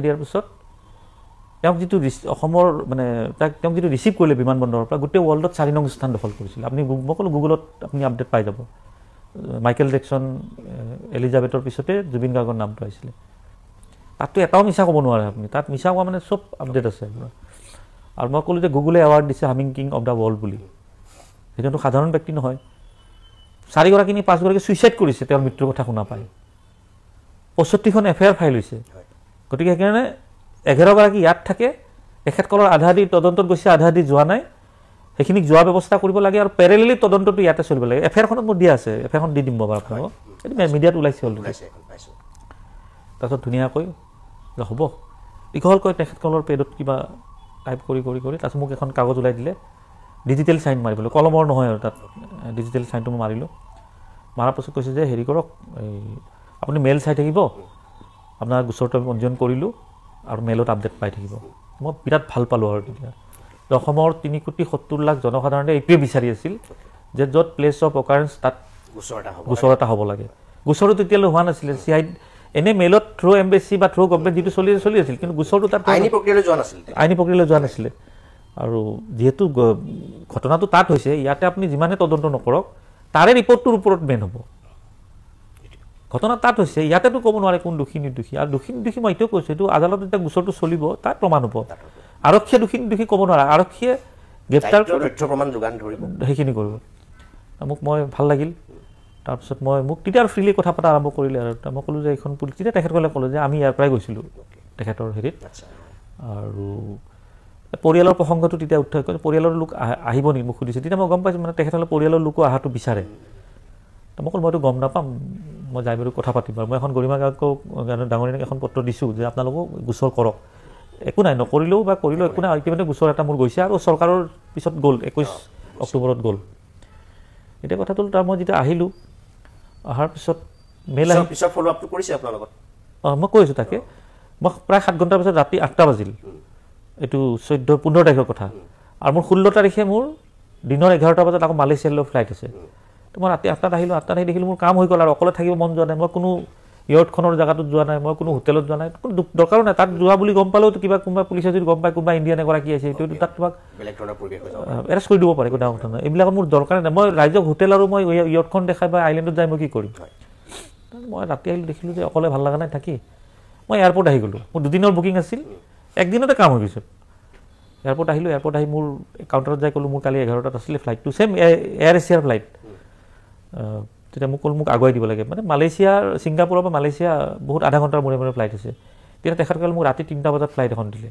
[SPEAKER 1] দিয়াৰ পিছত তেওঁক যিটো অসমৰ মানে তেওঁক যিটো ৰিচিভ কৰিলে বিমানবন্দৰৰ পৰা গোটেই ৱৰ্ল্ডত 4 নং স্থান দখল কৰিছিলে আপুনি মই ক'লোঁ গুগলত আপুনি আপডেট পাই যাব মাইকেল জেকচন এলিজাবেথৰ পিছতে জুবিন গাৰ্গৰ নামটো আহিছিলে তাততো এটাও মিছা ক'ব নোৱাৰে আপুনি তাত মিছা কোৱা মানে চব আপডেট আছে আৰু মই ক'লোঁ যে গুগলে এৱাৰ্ড দিছে humming king of the world বুলি সেইটোতো সাধাৰণ ব্যক্তি নহয় 4গৰাকী নে 5গৰাকী ছুইচাইড কৰিছে তেওঁৰ মৃত্যুৰ কথা শুনা পায় 65খন এফআইআৰ ফাইল হৈছে গতিকে সেইকাৰণে 11গৰাকী ইয়াত থাকে তেখেতসকলৰ আধা দি তদন্তত গৈছে আধা দি যোৱা নাই সেইখিনিক যোৱাৰ ব্যৱস্থা কৰিব লাগে আৰু পেৰেলেলি তদন্তটো ইয়াতে চলিব লাগে এফআইআৰখনত মোৰ দিয়া আছে এফআইআৰখন দি দিম বাৰু আপোনালোকক এইটো মিডিয়াত ওলাইছে অলৰেডি তাৰপিছত ধুনীয়াকৈ যে হ'ব দীঘলকৈ তেখেতসকলৰ পেডত কিবা টাইপ কৰি তাৰপিছত মোক এখন কাগজ ওলাই দিলে ডিজিটেল চাইন মাৰিবলৈ কলমৰ নহয় আৰু তাত ডিজিটেল চাইনটো মই মাৰিলোঁ মাৰাৰ পাছত কৈছে যে হেৰি কৰক এই আপুনি মেইল চাই থাকিব আপোনাৰ গোচৰটো আমি পঞ্জীয়ন কৰিলোঁ আৰু মেইলত আপডেট পাই থাকিব মই বিৰাট ভাল পালোঁ আৰু তেতিয়া অসমৰ 3,70,00,000 জনসাধাৰণে এইটোৱে বিচাৰি আছিল যে য'ত প্লেচ অফ অকাৰেঞ্চ তাত গোচৰ এটা হ'ব লাগে গোচৰটো তেতিয়ালৈ হোৱা নাছিলে CID এনে মেইলত থ্ৰু এম্বেচি বা থ্ৰু গভৰ্ণমেণ্ট যিটো চলি আছিল কিন্তু গোচৰটো তাত আইনী প্ৰক্ৰিয়ালৈ যোৱা নাছিলে আৰু যেহেতু ঘটনাটো তাত হৈছে ইয়াতে আপুনি যিমানে তদন্ত নকৰক তাৰে ৰিপৰ্টটোৰ ওপৰত মেইন হ'ব ঘটনা তাত হৈছে ইয়াতেতো ক'ব নোৱাৰে কোন দোষী নিৰ্দোষী আৰু দোষী নিৰ্দোষী মই এইটোও কৈছোঁ এইটো আদালতত যেতিয়া গোচৰটো চলিব তাত প্ৰমাণ হ'ব আৰক্ষীয়ে দোষী নিৰ্দোষী ক'ব নোৱাৰে আৰক্ষীয়ে গ্ৰেপ্তাৰ তথ্য প্ৰমাণ যোগান ধৰিব সেইখিনি কৰিব মোক মই ভাল লাগিল তাৰপিছত মোক তেতিয়া আৰু ফ্ৰীলি কথা পতা আৰম্ভ কৰিলে আৰু মই ক'লোঁ যে এইখন পুলিচ তেতিয়া তেখেতসকলে ক'লে যে আমি ইয়াৰ পৰাই গৈছিলোঁ তেখেতৰ হেৰিত আৰু পৰিয়ালৰ প্ৰসংগটো তেতিয়া উত্থান কৰি পৰিয়ালৰ লোক আহিব নেকি মোক সুধিছে তেতিয়া মই গম পাইছোঁ মানে তেখেতসকলে পৰিয়ালৰ লোকো অহাটো বিচাৰে মই ক'লোঁ মইতো গম নাপাম মই যাই বাৰু কথা পাতিম আৰু মই এখন গৰিমা ডাঙৰীয়াক এখন পত্ৰ দিছোঁ যে আপোনালোকো গোচৰ কৰক একো নাই নকৰিলেও বা কৰিলেও একো নাই ইতিমধ্যে গোচৰ এটা মোৰ গৈছে আৰু চৰকাৰৰ পিছত গ'ল 21 অক্টোবৰত গ'ল এতিয়া কথাটো তাৰ মই যেতিয়া আহিলোঁ অহাৰ পিছত মেইল আহি
[SPEAKER 2] পিছত ফ'ল' আপটো কৰিছে আপোনাৰ লগত
[SPEAKER 1] মই কৈছোঁ তাকে মই প্ৰায় 7 ঘণ্টাৰ পিছত ৰাতি 8টা বাজিল এইটো 15 তাৰিখৰ কথা আৰু মোৰ 16 তাৰিখে মোৰ দিনৰ 11টা বজাত আকৌ মালয়েছিয়ালৈ ফ্লাইট আছে তো মই ৰাতি 8টাত আহিলোঁ 8টাত আহি দেখিলোঁ মোৰ কাম হৈ গ'ল আৰু অকলে থাকিব মন যোৱা নাই মই কোনো ইয়ৰ্টখনৰ জেগাটোত যোৱা নাই, মই কোনো হোটেলত যোৱা নাই, কোনো দৰকাৰো নাই। তাত যোৱা বুলি গম পালেও কিবা কোনোবা পুলিচে যদি গম পায় কোনোবা ইণ্ডিয়ান এগৰাকী আছে, সেইটো তাত তোমাক এৰেষ্ট কৰি দিব পাৰে, কোনো কথা নাই। এইবিলাকত মোৰ দৰকাৰ নাই। মই ৰাইজক হোটেল আৰু মই ইয়ৰ্টখন দেখাই বা আইলেণ্ডত যাই মই কি কৰিম? মই ৰাতি আহিলোঁ, দেখিলোঁ যে অকলে ভাল লগা নাই থাকি, মই এয়াৰপৰ্ট আহি গ'লোঁ। মোৰ 2 দিনৰ বুকিং আছিল, একদিনতে কাম হৈ গৈছে। এয়াৰপৰ্ট আহিলোঁ, এয়াৰপৰ্ট আহি মোৰ কাউণ্টাৰত যাই ক'লোঁ মোৰ কালি 11টাত আছিলে ফ্লাইটটো, ছেম এয়াৰ এছিয়াৰ ফ্লাইট। তেতিয়া মোক ক'লোঁ মোক আগুৱাই দিব লাগে, মানে মালয়েছিয়াৰ ছিংগাপুৰৰ পৰা মালয়েছিয়া বহুত আধা ঘণ্টাৰ মূৰে মূৰে ফ্লাইট আছে। তেতিয়া তেখেত ক'লে মোক ৰাতি 3টা বজাত ফ্লাইট এখন দিলে।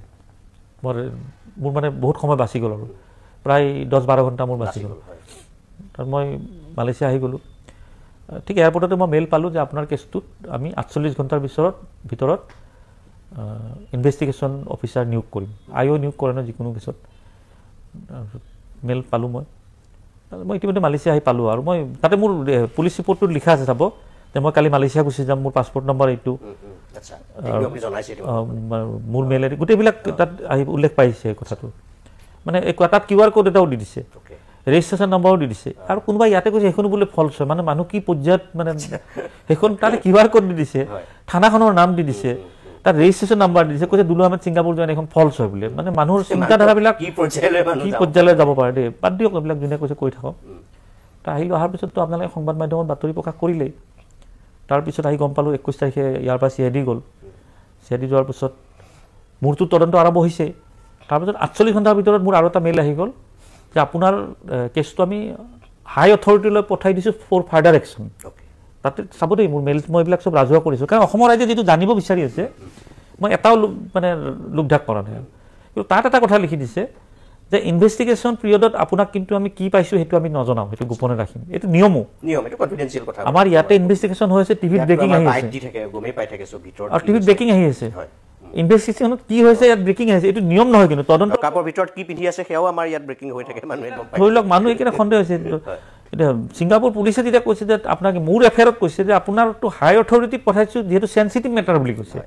[SPEAKER 1] মোৰ মানে বহুত সময় বাচি গ'ল আৰু প্ৰায় 10-12 ঘণ্টা মোৰ বাচি গ'ল। তাত মই মালয়েছিয়া আহি গ'লোঁ। ঠিক এয়াৰপৰ্টতে মই মেইল পালোঁ যে আপোনাৰ কেছটোত আমি 48 ঘণ্টাৰ ভিতৰত ইনভেষ্টিগেশ্যন অফিচাৰ নিয়োগ কৰিম। আইও নিয়োগ কৰে ন যিকোনো কেছত। মেইল পালোঁ মই ইতিমধ্যে মালয়েছিয়া আহি পালোঁ। আৰু মই তাতে মোৰ পুলিচ ৰিপৰ্টটোত লিখা আছে, চাব যে মই কালি মালয়েছিয়া গুচি যাম, মোৰ পাছপৰ্ট নম্বৰ এইটো, মোৰ মেইল আইডি, গোটেইবিলাক তাত আহি উল্লেখ পাইছে কথাটো। মানে তাত QR কোড এটাও দি দিছে, ৰেজিষ্ট্ৰেশ্যন নম্বৰো দি দিছে। আৰু কোনোবাই ইয়াতে কৈছে সেইখনো বোলে ফল্ছ হয়, মানে মানুহ কি পৰ্যায়ত, মানে সেইখন তাতে QR কোড দি দিছে, থানাখনৰ নাম দি দিছে, তাত ৰেজিষ্ট্ৰেশ্যন নাম্বাৰ দি দিছে, কৈছে দুলু আহমেদ ছিংগাপুৰ যোৱা এখন ফল্ছ হয় বোলে। মানে মানুহৰ চিন্তাধাৰাবিলাক কি পৰ্যায়লৈ যাব পাৰে দেই, বাদ দিয়ক এইবিলাক যোনে কৈছে কৈ থাকক। আহিলোঁ, অহাৰ পিছততো আপোনালোকে সংবাদ মাধ্যমত বাতৰি প্ৰকাশ কৰিলেই। তাৰপিছত আহি গম পালোঁ 21 তাৰিখে ইয়াৰ পৰা CID গ'ল। CID যোৱাৰ পিছত মোৰতো তদন্ত আৰম্ভ হৈছে। তাৰপিছত 48 ঘণ্টাৰ ভিতৰত মোৰ আৰু এটা মেইল আহি গ'ল যে আপোনাৰ কেছটো আমি হাই অথৰিটিলৈ পঠাই দিছোঁ ফৰ ফাৰ্ডাৰ একশ্যন। তাতে চাব দেই মোৰ মেইল, মই এইবিলাক চব ৰাজহুৱা কৰিছোঁ, কাৰণ অসমৰ ৰাইজে যিটো জানিব বিচাৰি আছে মই এটাও মানে লোকঢাক কৰা নাই। কিন্তু তাত এটা কথা লিখি দিছে যে ইনভেষ্টিগেশ্যন পিৰিয়ডত আপোনাক কিন্তু আমি কি পাইছোঁ সেইটো আমি নজনাওঁ, সেইটো গোপনে ৰাখিম। এইটো নিয়মো, আমাৰ ইয়াতে ইনভেষ্টিগেশ্যন হৈ আছে, টিভিত ব্ৰেকিং আহি আছে, আৰু টিভিত ব্ৰেকিং আহি আছে। ইনভেষ্টিগেশ্যনত কি হৈছে ইয়াত ব্ৰেকিং আহিছে, এইটো নিয়ম নহয়। কিন্তু তদন্ত
[SPEAKER 2] কাপৰ ভিতৰত কি পিন্ধি আছে সেয়াও আমাৰ ইয়াত ব্ৰেকিং হৈ থাকে, মানুহে
[SPEAKER 1] ধৰি লওক মানুহ এইকেইটা সন্দেহ হৈছে। এতিয়া ছিংগাপুৰ পুলিচে তেতিয়া কৈছে যে আপোনাক মোৰ এফেয়াৰত কৈছে যে আপোনাৰতো হাই অথৰিটিক পঠাইছোঁ যিহেতু চেঞ্চিটিভ মেটাৰ বুলি কৈছে,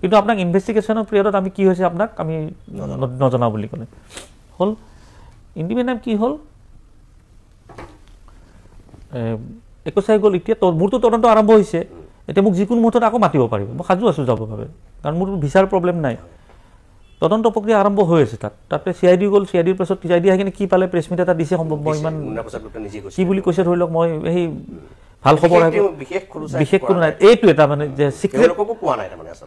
[SPEAKER 1] কিন্তু আপোনাক ইনভেষ্টিগেশ্যনৰ পিৰিয়ডত আমি কি হৈছে আপোনাক আমি নজনাওঁ বুলি ক'লে। হ'ল ইণ্ডিপেণ্ডেণ্ট টাইম কি হ'ল 21 তাৰিখ গ'ল। এতিয়া মোৰতো তদন্ত আৰম্ভ হৈছে, এতিয়া মোক যিকোনো মুহূৰ্তত আকৌ মাতিব পাৰিব, মই সাজু আছোঁ যাবৰ বাবে, কাৰণ মোৰ ভিছাৰ প্ৰব্লেম নাই। তদন্ত প্ৰক্ৰিয়া আৰম্ভ হৈ আছে তাতে CID গ'ল। CIDৰ পাছত CID আহি কিনে কি পালে প্ৰেছ মিট এটা দিছে, সম্ভৱ মই ইমান কি বুলি কৈছে ধৰি লওক, মই সেই ভাল খবৰ বিশেষ কোনো নাই। এইটো এটা মানে যে চিক্ৰেট,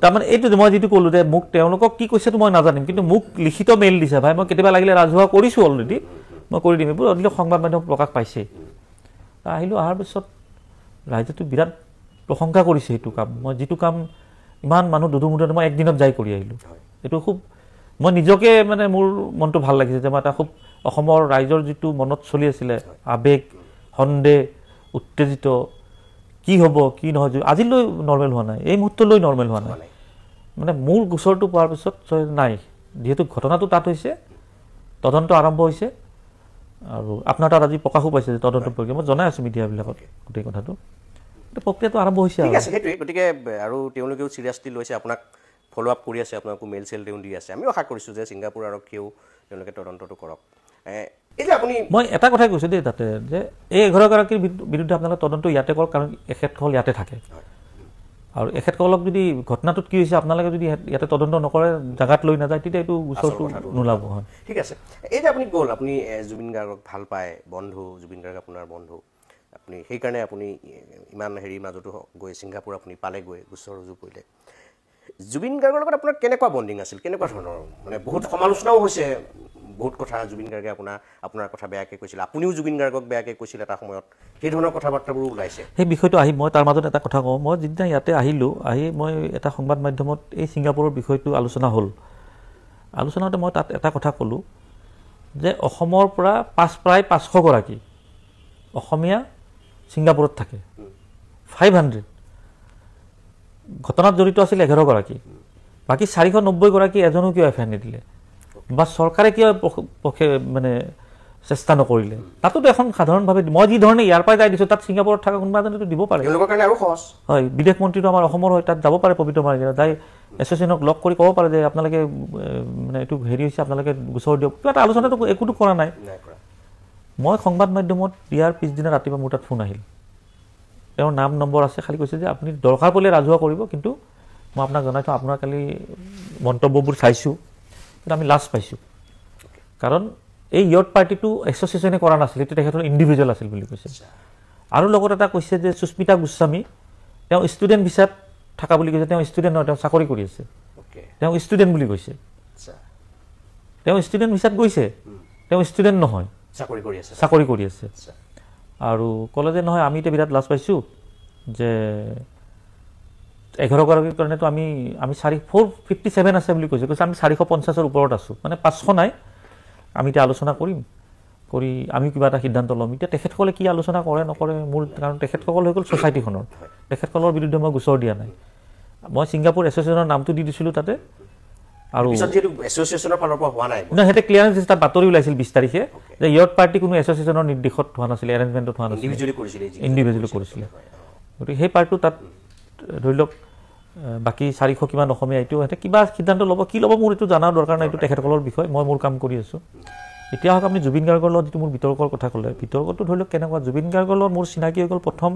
[SPEAKER 1] তাৰমানে এইটো মই যিটো ক'লোঁ যে মোক তেওঁলোকক কি কৈছেতো মই নাজানিম, কিন্তু মোক লিখিত মেইল দিছে, ভাই মই কেতিয়াবা লাগিলে ৰাজহুৱা কৰিছোঁ অলৰেডি, মই কৰি দিম, এইবোৰ অধিক সংবাদ মাধ্যম প্ৰকাশ পাইছে। আহিলোঁ, অহাৰ পিছত ৰাইজেতো বিৰাট প্ৰশংসা কৰিছে সেইটো কাম। মই যিটো কাম ইমান মানুহ দুধুমুধুত মই একদিনত যাই কৰি আহিলোঁ, এইটো খুব মই নিজকে মানে মোৰ মনটো ভাল লাগিছে যে মই এটা খুব অসমৰ ৰাইজৰ যিটো মনত চলি আছিলে আৱেগ, সন্দেহ, উত্তেজিত, কি হ'ব কি নহয়, আজিলৈ নৰ্মেল হোৱা নাই, এই মুহূৰ্তলৈ নৰ্মেল হোৱা নাই। মানে মোৰ গোচৰটো পোৱাৰ পিছত নাই, যিহেতু ঘটনাটো তাত হৈছে, তদন্ত আৰম্ভ হৈছে, আৰু আপোনাৰ তাত আজি প্ৰকাশো পাইছে যে তদন্ত প্ৰক্ৰিয়া, মই জনাই আছোঁ মিডিয়াবিলাকত গোটেই কথাটো, প্ৰক্ৰিয়াটো আৰম্ভ হৈছে।
[SPEAKER 2] সেইটোৱে, গতিকে আৰু তেওঁলোকেও চিৰিয়াছলি লৈছে, আপোনাক ফ'ল' আপ কৰি আছে, আপোনাকো মেইল চেল তেওঁ দি আছে। আমিও আশা কৰিছোঁ যে ছিংগাপুৰ আৰক্ষীয়েও তেওঁলোকে তদন্তটো কৰক। মই
[SPEAKER 1] এটা কথাই কৈছোঁ দেই তাতে, যে এই 11গৰাকীৰ বিৰুদ্ধে আপোনালোকে তদন্ত ইয়াতে কৰক, কাৰণ এখেতসকল ইয়াতে থাকে, আৰু এখেতসকলক যদি ঘটনাটোত কি হৈছে আপোনালোকে যদি ইয়াতে তদন্ত নকৰে, জাগাত লৈ নাযায়, তেতিয়া এইটো গোচৰটো নোলাব। হয়,
[SPEAKER 2] ঠিক আছে। এই যে আপুনি গ'ল, আপুনি জুবিন গাৰ্গক ভাল পায়, বন্ধু, জুবিন গাৰ্গ আপোনাৰ বন্ধু, আপুনি সেইকাৰণে আপুনি ইমান হেৰিৰ মাজতো গৈ ছিংগাপুৰ আপুনি পালেগৈ, গোচৰ ৰুজু কৰিলে। জুবিন গাৰ্গৰ লগত আপোনাৰ কেনেকুৱা বণ্ডিং আছিল, কেনেকুৱা ধৰণৰ? মানে বহুত সমালোচনাও হৈছে, বহুত কথা জুবিন গাৰ্গে আপোনাৰ কথা বেয়াকৈ কৈছিল, আপুনিও জুবিন গাৰ্গক বেয়াকৈ কৈছিল এটা সময়ত, সেই ধৰণৰ কথা বাৰ্তাবোৰো ওলাইছে।
[SPEAKER 1] সেই বিষয়টো আহি মই তাৰ মাজত এটা কথা কওঁ, মই যিদিনা ইয়াতে আহিলোঁ, মই এটা সংবাদ মাধ্যমত এই ছিংগাপুৰৰ বিষয়টো আলোচনা হ'ল। আলোচনাতে মই তাত এটা কথা ক'লোঁ যে অসমৰ পৰা প্ৰায় 500গৰাকী অসমীয়া ছিংগাপুৰত থাকে, 500 ঘটনাত জড়িত আছিল 11গৰাকী, বাকী 490গৰাকী এজনো কিয় এফআইআৰ নিদিলে, বা চৰকাৰে কিয় মানে চেষ্টা নকৰিলে? তাতোতো এখন সাধাৰণভাৱে মই যি ধৰণে ইয়াৰ পৰা যাই দিছোঁ, তাত ছিংগাপুৰত থকা কোনোবা এজনেতো দিব পাৰে। হয়, বিদেশ মন্ত্ৰীটো আমাৰ অসমৰ হয়, তাত যাব পাৰে পবিত্ৰ মাৰ্ঘেৰিটা, যাই এছ'চিয়েশ্যনক লগ কৰি ক'ব পাৰে যে আপোনালোকে মানে এইটো হেৰি হৈছে, আপোনালোকে গোচৰ দিয়ক, কিবা এটা আলোচনাটো একোটো কৰা নাই। মই সংবাদ মাধ্যমত দিয়াৰ পিছদিনা ৰাতিপুৱা মোৰ তাত ফোন আহিল তেওঁৰ নাম নম্বৰ আছে, খালি কৈছে যে আপুনি দৰকাৰ পৰিলে ৰাজহুৱা কৰিব, কিন্তু মই আপোনাক জনাইছোঁ আপোনাৰ কালি মন্তব্যবোৰ চাইছোঁ, কিন্তু আমি লাজ পাইছোঁ, কাৰণ এই ইয়থ পাৰ্টিটো এছ'চিয়েশ্যনে কৰা নাছিল, এইটো তেখেতৰ ইণ্ডিভিজুৱেল আছিল বুলি কৈছে। আৰু লগত এটা কৈছে যে সুস্মিতা গোস্বামী তেওঁ ষ্টুডেণ্ট ভিছাত থকা বুলি কৈছে, তেওঁ ষ্টুডেণ্ট নহয়, তেওঁ চাকৰি কৰি আছে, তেওঁ ষ্টুডেণ্ট বুলি কৈছে, তেওঁ ষ্টুডেণ্ট ভিছাত গৈছে, তেওঁ ষ্টুডেণ্ট নহয়, চাকৰি কৰি আছে। আৰু ক'লে যে নহয় আমি এতিয়া বিৰাট লাজ পাইছোঁ যে 11 গৰাকীৰ কাৰণেতো আমি 457 আছে বুলি কৈছে, কৈছে আমি 450ৰ ওপৰত আছোঁ, মানে 500 নাই, আমি এতিয়া আলোচনা কৰিম, কৰি আমি কিবা এটা সিদ্ধান্ত ল'ম। এতিয়া তেখেতসকলে কি আলোচনা কৰে নকৰে মোৰ, কাৰণ তেখেতসকল হৈ গ'ল ছ'চাইটিখনৰ, তেখেতসকলৰ বিৰুদ্ধে মই গোচৰ দিয়া নাই, মই ছিংগাপুৰ এছ'চিয়েশ্যনৰ নামটো দি দিছিলোঁ তাতে। আৰু
[SPEAKER 2] এছ'চিয়েশ্যনৰ ফালৰ পৰা হোৱা নাই,
[SPEAKER 1] সিহঁতে ক্লিয়াৰেঞ্চ দিছে, তাত বাতৰি ওলাইছিল 20 তাৰিখে যে ইয়থ পাৰ্টি কোনো এছ'চিয়েশ্যনৰ নিৰ্দেশত হোৱা নাছিলে, এৰেঞ্জমেণ্টত হোৱা নাছিলে, ইণ্ডিভিজুৱেলি কৰিছিলে। গতিকে সেই পাৰ্টটো তাত ধৰি লওক বাকী 400 কিমান অসমীয়া, এইটো সিহঁতে কিবা সিদ্ধান্ত ল'ব, কি ল'ব মোৰ এইটো জনাৰ দৰকাৰ নাই, এইটো তেখেতসকলৰ বিষয়, মই মোৰ কাম কৰি আছোঁ। এতিয়া হওক আপুনি জুবিন গাৰ্গৰ লগত যিটো মোৰ বিতৰ্কৰ কথা ক'লে, বিতৰ্কটো ধৰি লওক কেনেকুৱা, জুবিন গাৰ্গৰ লগত মোৰ চিনাকি হৈ গ'ল প্ৰথম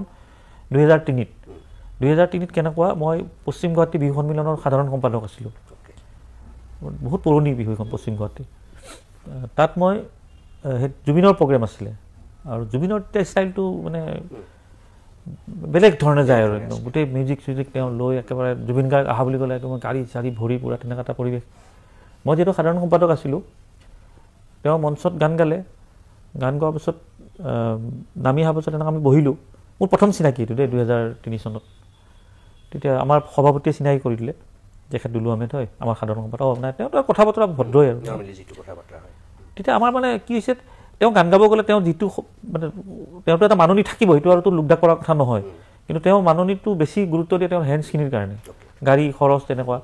[SPEAKER 1] 2003 কেনেকুৱা, মই পশ্চিম গুৱাহাটী বিহু সন্মিলনৰ সাধাৰণ সম্পাদক আছিলোঁ, বহুত পুৰণি বিহু এখন পশ্চিম গুৱাহাটী, তাত মই জুবিনৰ প্ৰগ্ৰেম আছিলে, আৰু জুবিনৰ তেতিয়া ষ্টাইলটো মানে বেলেগ ধৰণে যায় আৰু একদম গোটেই মিউজিক চিউজিক তেওঁ লৈ একেবাৰে জুবিন গাৰ্গ আহা বুলি ক'লে একেবাৰে গাড়ী চাৰি ভৰি পূৰা তেনেকুৱা এটা পৰিৱেশ। মই যিহেতু সাধাৰণ সম্পাদক আছিলোঁ, তেওঁ মঞ্চত গান গালে, গান গোৱাৰ পিছত নামি অহাৰ পিছত এনেকৈ আমি বহিলোঁ, মোৰ প্ৰথম চিনাকি এইটো দেই 2003 চনত। তেতিয়া আমাৰ সভাপতিয়ে চিনাকি কৰি দিলে, তেখেত দুলু আহমেদ হয় আমাৰ সাধাৰণ সম্পাদক, নাই তেওঁতো কথা বতৰা ভদ্ৰই আৰু। তেতিয়া আমাৰ মানে কি হৈছে, তেওঁ গান গাব গ'লে তেওঁ যিটো মানে তেওঁতো এটা মাননি থাকিব, সেইটো আৰুতো লোকদাক কৰাৰ কথা নহয়, কিন্তু তেওঁ মাননিটো বেছি গুৰুত্ব দিয়ে তেওঁৰ হেণ্ডছখিনিৰ কাৰণে, গাড়ী খৰচ তেনেকুৱা।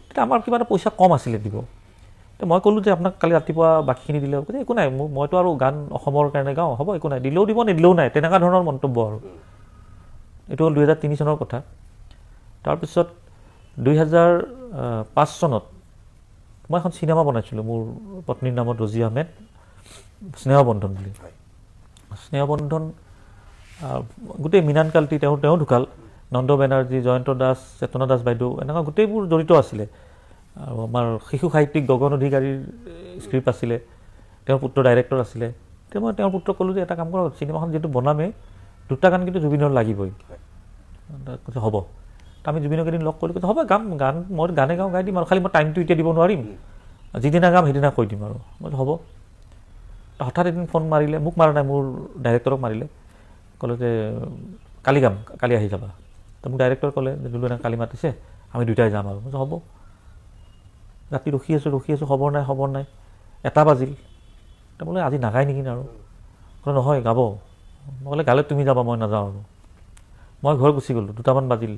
[SPEAKER 1] তেতিয়া আমাৰ কিবা এটা পইচা কম আছিলে দিব, মই ক'লোঁ যে আপোনাক কালি ৰাতিপুৱা বাকীখিনি দিলে, কৈছে একো নাই, মইতো আৰু গান অসমৰ কাৰণে গাওঁ, হ'ব একো নাই, দিলেও দিব নিদিলেও নাই, তেনেকুৱা ধৰণৰ মন্তব্য আৰু। এইটো হ'ল 2003 চনৰ কথা। তাৰপিছত 2005 চনত মই এখন চিনেমা বনাইছিলোঁ মোৰ পত্নীৰ নামত, ৰজি আহমেদ, স্নেহবন্ধন বুলি। স্নেহবন্ধন গোটেই মীনান কাল্টি তেওঁ ঢুকাল, নন্দ বেনাৰ্জী, জয়ন্ত দাস, চেতনা দাস বাইদেউ, এনেকুৱা গোটেইবোৰ জড়িত আছিলে। আৰু আমাৰ শিশু সাহিত্যিক গগন অধিকাৰীৰ স্ক্ৰিপ্ট আছিলে, তেওঁৰ পুত্ৰ ডাইৰেক্টৰ আছিলে। তেতিয়া মই তেওঁৰ পুত্ৰক ক'লোঁ যে এটা কাম কৰক, চিনেমাখন যিহেতু বনামেই, 2টা গান কিন্তু জুবিনৰ লাগিবই। কৈছে হ'ব, আমি জুবিনক এদিন লগ কৰিলোঁ, কৈছে হ'ব গান মই গানে গাওঁ, গাই দিম, আৰু খালি মই টাইমটো এতিয়া দিব নোৱাৰিম, যিদিনা গাম সেইদিনা কৈ দিম আৰু। মই হ'ব। হঠাৎ এদিন ফোন মাৰিলে, মোক মাৰা নাই, মোৰ ডাইৰেক্টৰক মাৰিলে, ক'লে যে কালি গাম, কালি আহি যাবা। তো মোক ডাইৰেক্টৰ ক'লে যে দুলু এনেকৈ কালি মাতিছে, আমি 2টাই যাম আৰু। মই হ'ব। ৰাতি ৰখি আছোঁ, খবৰ নাই, 1টা বাজিল। তেওঁ বোলে আজি নাগায় নেকি আৰু, ক'লে নহয় গাব। মই ক'লে গালে তুমি যাবা, মই নাযাওঁ আৰু। মই ঘৰ গুচি গ'লোঁ, 2টামান বাজিল।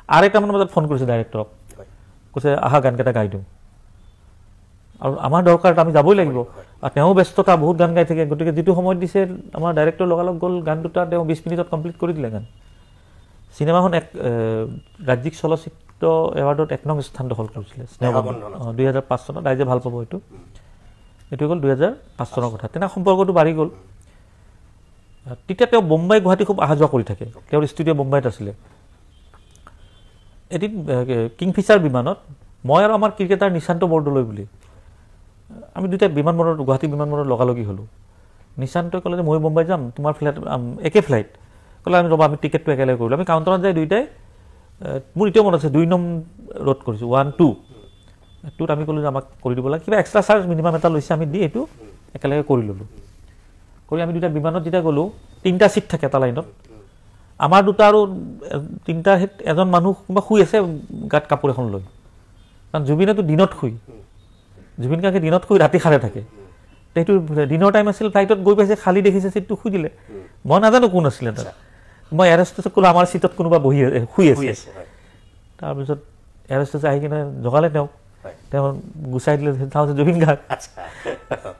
[SPEAKER 1] 2:30মান বজাত ফোন কৰিছোঁ ডাইৰেক্টৰক, কৈছে আহা গানকেইটা গাই দিওঁ, আৰু আমাৰ দৰকাৰ, আমি যাবই লাগিব। আৰু তেওঁ ব্যস্ততা, বহুত গান গাই থাকে, গতিকে যিটো সময়ত দিছে আমাৰ ডাইৰেক্টৰ লগালগ গ'ল, গান 2টা তেওঁ 20 মিনিটত কমপ্লিট কৰি দিলে গান। চিনেমাখন ৰাজ্যিক চলচ্চিত্ৰ এৱাৰ্ডত 1 নং স্থান দখল কৰিছিলে স্নেহবন্ধন, 2005 চনত। ৰাইজে ভাল পাব এইটো হ'ল 2005 চনৰ কথা। তেনে সম্পৰ্কটো বাঢ়ি গ'ল। তেতিয়া তেওঁ বোম্বাই গুৱাহাটী খুব অহা যোৱা কৰি থাকে, তেওঁৰ ষ্টুডিঅ' বোম্বাইত আছিলে। এদিন কিংফিচাৰ বিমানত মই আৰু আমাৰ ক্ৰিকেটাৰ নিশান্ত বৰদলৈ বুলি, আমি 2টাই গুৱাহাটী বিমানবন্দৰত লগালগি হ'লোঁ। নিশান্তই ক'লে যে মই বোম্বাই যাম, তোমাৰ ফ্লাইট একে ফ্লাইট। ক'লে আমি ৰ'বা, আমি টিকেটটো একেলগে কৰিলোঁ। আমি কাউণ্টাৰত যাই 2টাই, মোৰ এতিয়াও মনত আছে, 2 নং ৰোড কৰিছোঁ, 1, 2 2ত আমি ক'লোঁ যে আমাক কৰি দিব লাগে, কিবা এক্সট্ৰা চাৰ্জ মিনিমাম এটা লৈছে, আমি দি এইটো একেলগে কৰি ল'লোঁ। কৰি আমি 2টা বিমানত যেতিয়া গ'লোঁ, 3টা ছিট থাকে এটা লাইনত, আমাৰ 2টা আৰু 3টা এজন মানুহ কোনোবা শুই আছে গাত কাপোৰ এখন লৈ, কাৰণ জুবিনেতো দিনত শুই, জুবিন গাৰ্গে দিনত শুই ৰাতি সাৰে থাকে। সেইটো দিনৰ টাইম আছিল, ফ্লাইটত গৈ পাইছে, খালী দেখিছে ছিটটো, শুই দিলে। মই নাজানো কোন আছিলে তাত। মই এয়াৰ হোষ্টেছক ক'লোঁ আমাৰ ছিটত কোনোবা শুই আছে। তাৰপিছত এয়াৰ হোষ্টেছে আহি কিনে জগালে তেওঁক, তেওঁ গুচাই দিলে, চাওঁ যে জুবিন গাৰ্গ।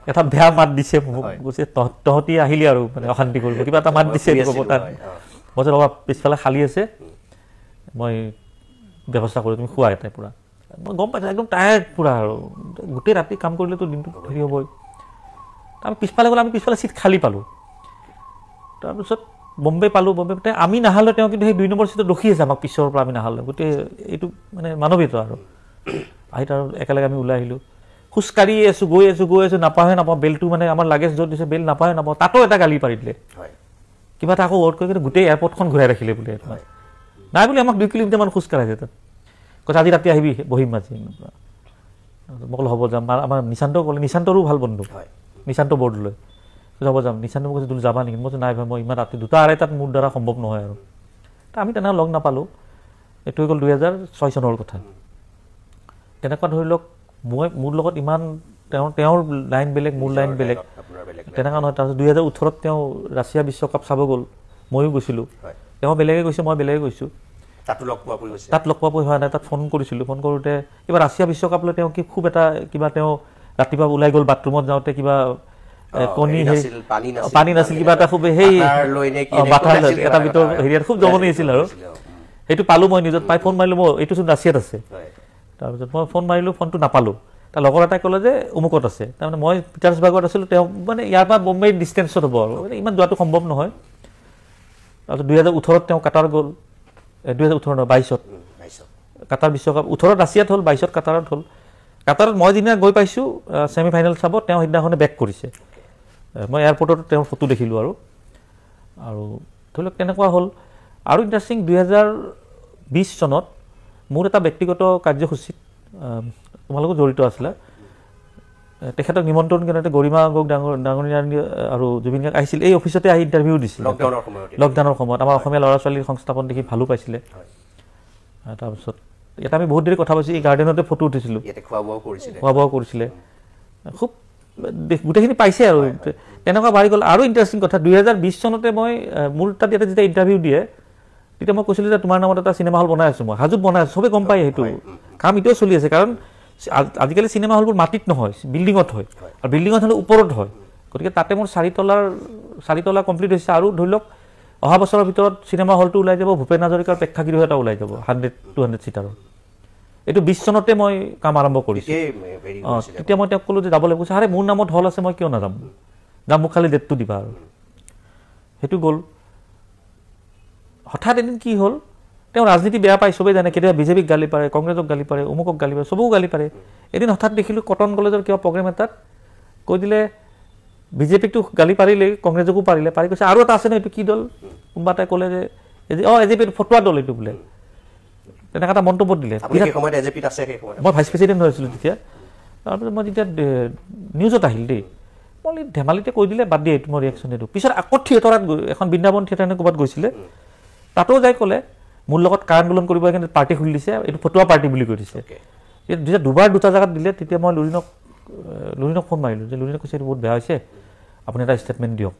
[SPEAKER 1] এটা বেয়া মাত দিছে মোক, কৈছে তহঁতি আহিলি আৰু মানে অশান্তি কৰিব, কিবা এটা মাত দিছে তাত। মই যে ৰ'বা পিছফালে খালী আছে, মই ব্যৱস্থা কৰোঁ, তুমি শুৱা এটাই পূৰা। মই গম পাইছোঁ একদম টায়াৰ্ড পূৰা, আৰু গোটেই ৰাতি কাম কৰিলেতো দিনটো হেৰি হ'বই। আমি পিছফালে গ'লে, আমি পিছফালে ছিট খালী পালোঁ। তাৰপিছত বম্বে পালোঁ বম্বে আমি নাহালে তেওঁ কিন্তু সেই 2 নম্বৰ চিটত ৰখি আছে আমাক পিছৰ পৰা আমি নাহালে গোটেই এইটো মানে মানৱীয়তা আৰু আহি তাৰ একেলগে আমি ওলাই আহিলোঁ খোজকাঢ়ি আছোঁ গৈ আছোঁ নাপাওঁ বেলটো মানে আমাৰ লাগেজ য'ত দিছে বেল নাপাওঁ তাতো এটা গালি পাৰি দিলে কিবা এটা আকৌ ৱৰ্ড কৰি কিনে গোটেই এয়াৰপৰ্টখন ঘূৰাই ৰাখিলে বোলে নাই বুলি আমাক 2 কিলোমিটাৰমান খোজকাঢ়াইছে তাত কৈছে আজি ৰাতি আহিবি বহিম আজি মই ক'লো হ'ব যাম আমাৰ নিশান্ত ক'লে নিশান্তৰো ভাল বন্ধু নিশান্ত বৰদলৈ হ'ব যাম নিশান্ত মোক কৈছে তুমি যাবা নেকি মই নাই ভাই মই ইমান ৰাতি 2-2:30 মোৰ দ্বাৰা সম্ভৱ নহয় আৰু আমি তেনেকৈ লগ নাপালোঁ এইটো হৈ গ'ল 2006 চনৰ কথা তেনেকুৱা ধৰি লওক মই মোৰ লগত ইমান তেওঁৰ লাইন বেলেগ মোৰ লাইন বেলেগ তেনেকুৱা নহয় তাৰপিছত 2018 তেওঁ ৰাছিয়া বিশ্বকাপ চাব গ'ল ময়ো গৈছিলোঁ তেওঁ বেলেগে গৈছে মই বেলেগে গৈছোঁ তাত লগ পোৱা হোৱা নাই তাত ফোন কৰিছিলোঁ ফোন কৰোঁতে কিবা ৰাছিয়া বিশ্বকাপলৈ তেওঁ কি খুব এটা কিবা তেওঁ ৰাতিপুৱা ওলাই গ'ল বাথৰুমত যাওঁতে কিবা কণী পানী নাছিল কিবা এটা খুব সেই বাটাৰ এটা ভিতৰ হেৰিয়াত খুব জমনি আছিল আৰু সেইটো পালোঁ মই নিজত পাই ফোন মাৰিলোঁ মই এইটোচোন ৰাছিয়াত আছে তাৰপিছত মই ফোন মাৰিলোঁ ফোনটো নাপালোঁ তাৰ লগৰ এটাই ক'লে যে অমুকত আছে তাৰমানে মই পিটাৰ্ছবাৰ্গত আছিলোঁ তেওঁ মানে ইয়াৰ পৰা বম্বে ডিষ্টেঞ্চত হ'ব আৰু ইমান যোৱাটো সম্ভৱ নহয় তাৰপিছত 2018 তেওঁ কাটাৰ গ'ল 2018 নহয় 22ত কাটাৰ বিশ্বকাপ 18 ৰাছিয়াত হ'ল 22ত কাটাৰত হ'ল কাটাৰত মই যিদিনা গৈ পাইছোঁ ছেমি ফাইনেল চাব তেওঁ সিদিনাখনে বেক কৰিছে মই এয়াৰপৰ্টত তেওঁৰ ফটো দেখিলোঁ আৰু ধৰি লওক তেনেকুৱা হ'ল আৰু ইণ্টাৰেষ্টিং 2020 চনত মোৰ এটা ব্যক্তিগত কাৰ্যসূচীত তোমালোকো জড়িত আছিলে তেখেতক নিমন্ত্ৰণ কৰোঁতে গৰিমা গগৈ ডাঙৰীয়া আৰু জুবিন গাৰ্গ আহিছিল এই অফিচতে আহি ইণ্টাৰভিউ দিছিল লকডাউনৰ সময়ত আমাৰ অসমীয়া ল'ৰা ছোৱালীৰ সংস্থাপন দেখি ভালো পাইছিলে তাৰপিছত ইয়াত আমি বহুত দেৰি কথা পাইছোঁ এই গাৰ্ডেনতে ফটো উঠিছিলোঁ খোৱা বোৱাও কৰিছিলে খুব গোটেইখিনি পাইছে আৰু তেনেকুৱা বাঢ়ি গ'ল আৰু ইণ্টাৰেষ্টিং কথা 2020 চনতে মই মোৰ তাত ইয়াতে যেতিয়া ইণ্টাৰভিউ দিয়ে তেতিয়া মই কৈছিলোঁ যে তোমাৰ নামত এটা চিনেমা হল বনাই আছোঁ মই হাজোত বনাই আছোঁ চবেই গম পায় সেইটো কাম এতিয়াও চলি আছে কাৰণ আজিকালি চিনেমা হলবোৰ মাটিত নহয় বিল্ডিঙত হয় আৰু বিল্ডিঙত হ'লে ওপৰত হয় গতিকে তাতে মোৰ 4 তলা কমপ্লিট হৈছে আৰু ধৰি লওক অহা বছৰৰ ভিতৰত চিনেমা হলটো ওলাই যাব ভূপেন হাজৰিকাৰ প্ৰেক্ষাগৃহ এটা ওলাই যাব 100-200 চিটাৰৰ এইটো 20 চনতে মই কাম আৰম্ভ কৰিছোঁ তেতিয়া মই তেওঁক ক'লোঁ যে যাব লাগিব আৰে মোৰ নামত হল আছে মই কিয় নাযাম যাম মোক খালি ডেটটো দিবা আৰু সেইটো গ'ল হঠাৎ এদিন কি হ'ল তেওঁ ৰাজনীতি বেয়া পায় চবেই জানে কেতিয়াবা বিজেপিক গালি পাৰে কংগ্ৰেছক গালি পাৰে অমুকক গালি পাৰে চবকো গালি পাৰে এদিন হঠাৎ দেখিলোঁ কটন কলেজৰ কিবা প্ৰগ্ৰেম এটাত কৈ দিলে বিজেপিকটো গালি পাৰিলে কংগ্ৰেছকো পাৰিলে পাৰি কৈছে আৰু এটা আছে ন এইটো কি দল কোনোবা এটাই ক'লে যে এজেপিৰ ফটোৱা দল এইটো বোলে তেনেকৈ এটা মন্তব্য দিলে মই ভাইচ প্ৰেচিডেণ্ট হৈ আছিলোঁ তেতিয়া তাৰপিছত মই যেতিয়া নিউজত আহিল দেই মই ধেমালিতে কৈ দিলে বাদ দিয়ে এইটো মই ৰিয়েকশ্যন এইটো পিছত আকৌ থিয়েটাৰত এখন বৃন্দাবন থিয়েটাৰ ক'ৰবাত গৈছিলে তাতো যাই ক'লে মোৰ লগত কাৰ আন্দোলন কৰিব কাৰণে পাৰ্টি খুলি দিছে এইটো ফটোৱা পাৰ্টি বুলি কৈ দিছে যেতিয়া দুবাৰ দুটা জেগাত দিলে তেতিয়া মই লুৰিণক ফোন মাৰিলোঁ যে লুৰিণে কৈছে এইটো বহুত বেয়া হৈছে আপুনি এটা ষ্টেটমেণ্ট দিয়ক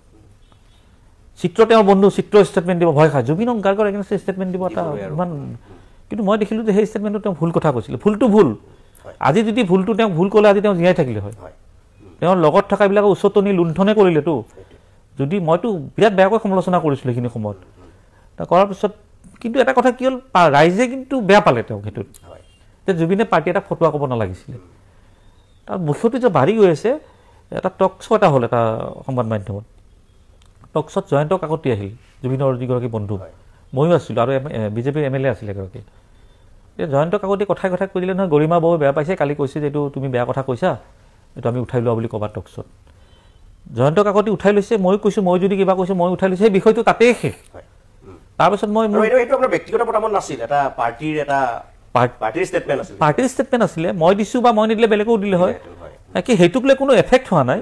[SPEAKER 1] চিত্ৰ তেওঁৰ বন্ধু চিত্ৰ ষ্টেটমেণ্ট দিব ভয় খায় জুবিন গাৰ্গৰ এগেইনষ্টে ষ্টেটমেণ্ট দিব এটা ইমান কিন্তু মই দেখিলোঁ যে সেই ষ্টেটমেণ্টটো তেওঁ ভুল কথা কৈছিলে ভুলটো ভুল আজি যদি ভুলটো তেওঁ ভুল ক'লে আজি তেওঁ জীয়াই থাকিলে হয় তেওঁৰ লগত থকা এইবিলাকৰ উচতনি লুণ্ঠনে কৰিলেতো যদি মইতো বিৰাট বেয়াকৈ সমালোচনা কৰিছিলোঁ সেইখিনি সময়ত কৰাৰ পিছত কিন্তু এটা কথা কি হ'ল ৰাইজে কিন্তু বেয়া পালে তেওঁক সেইটোত যে জুবিনে পাৰ্টি এটা ফটোৱা ক'ব নালাগিছিলে তাৰ বস্তুটো যে বাঢ়ি গৈ আছে এটা টক শ্ব' এটা হ'ল এটা সংবাদ মাধ্যমত টক শ্ব'ত জয়ন্ত কাকতি আহিল জুবিনৰ যিগৰাকী বন্ধু ময়ো আছিলোঁ আৰু বিজেপিৰ MLA আছিলে এগৰাকী জয়ন্ত কাকতি কথাই কৈ দিলে নহয় গৰিমা বৌ বেয়া পাইছে কালি কৈছে যে এইটো তুমি বেয়া কথা কৈছা এইটো আমি উঠাই লোৱা বুলি ক'বা টক শ্ব'ত জয়ন্ত কাকতি উঠাই লৈছে মই কৈছোঁ মই যদি কিবা কৈছোঁ মই উঠাই লৈছোঁ সেই বিষয়টো তাতেই শেষ তাৰপিছত মই পাৰ্টিৰ ষ্টেটমেণ্ট আছিলে মই দিছোঁ বা মই নিদিলে বেলেগেও দিলে হয় কি সেইটোক লৈ কোনো এফেক্ট হোৱা নাই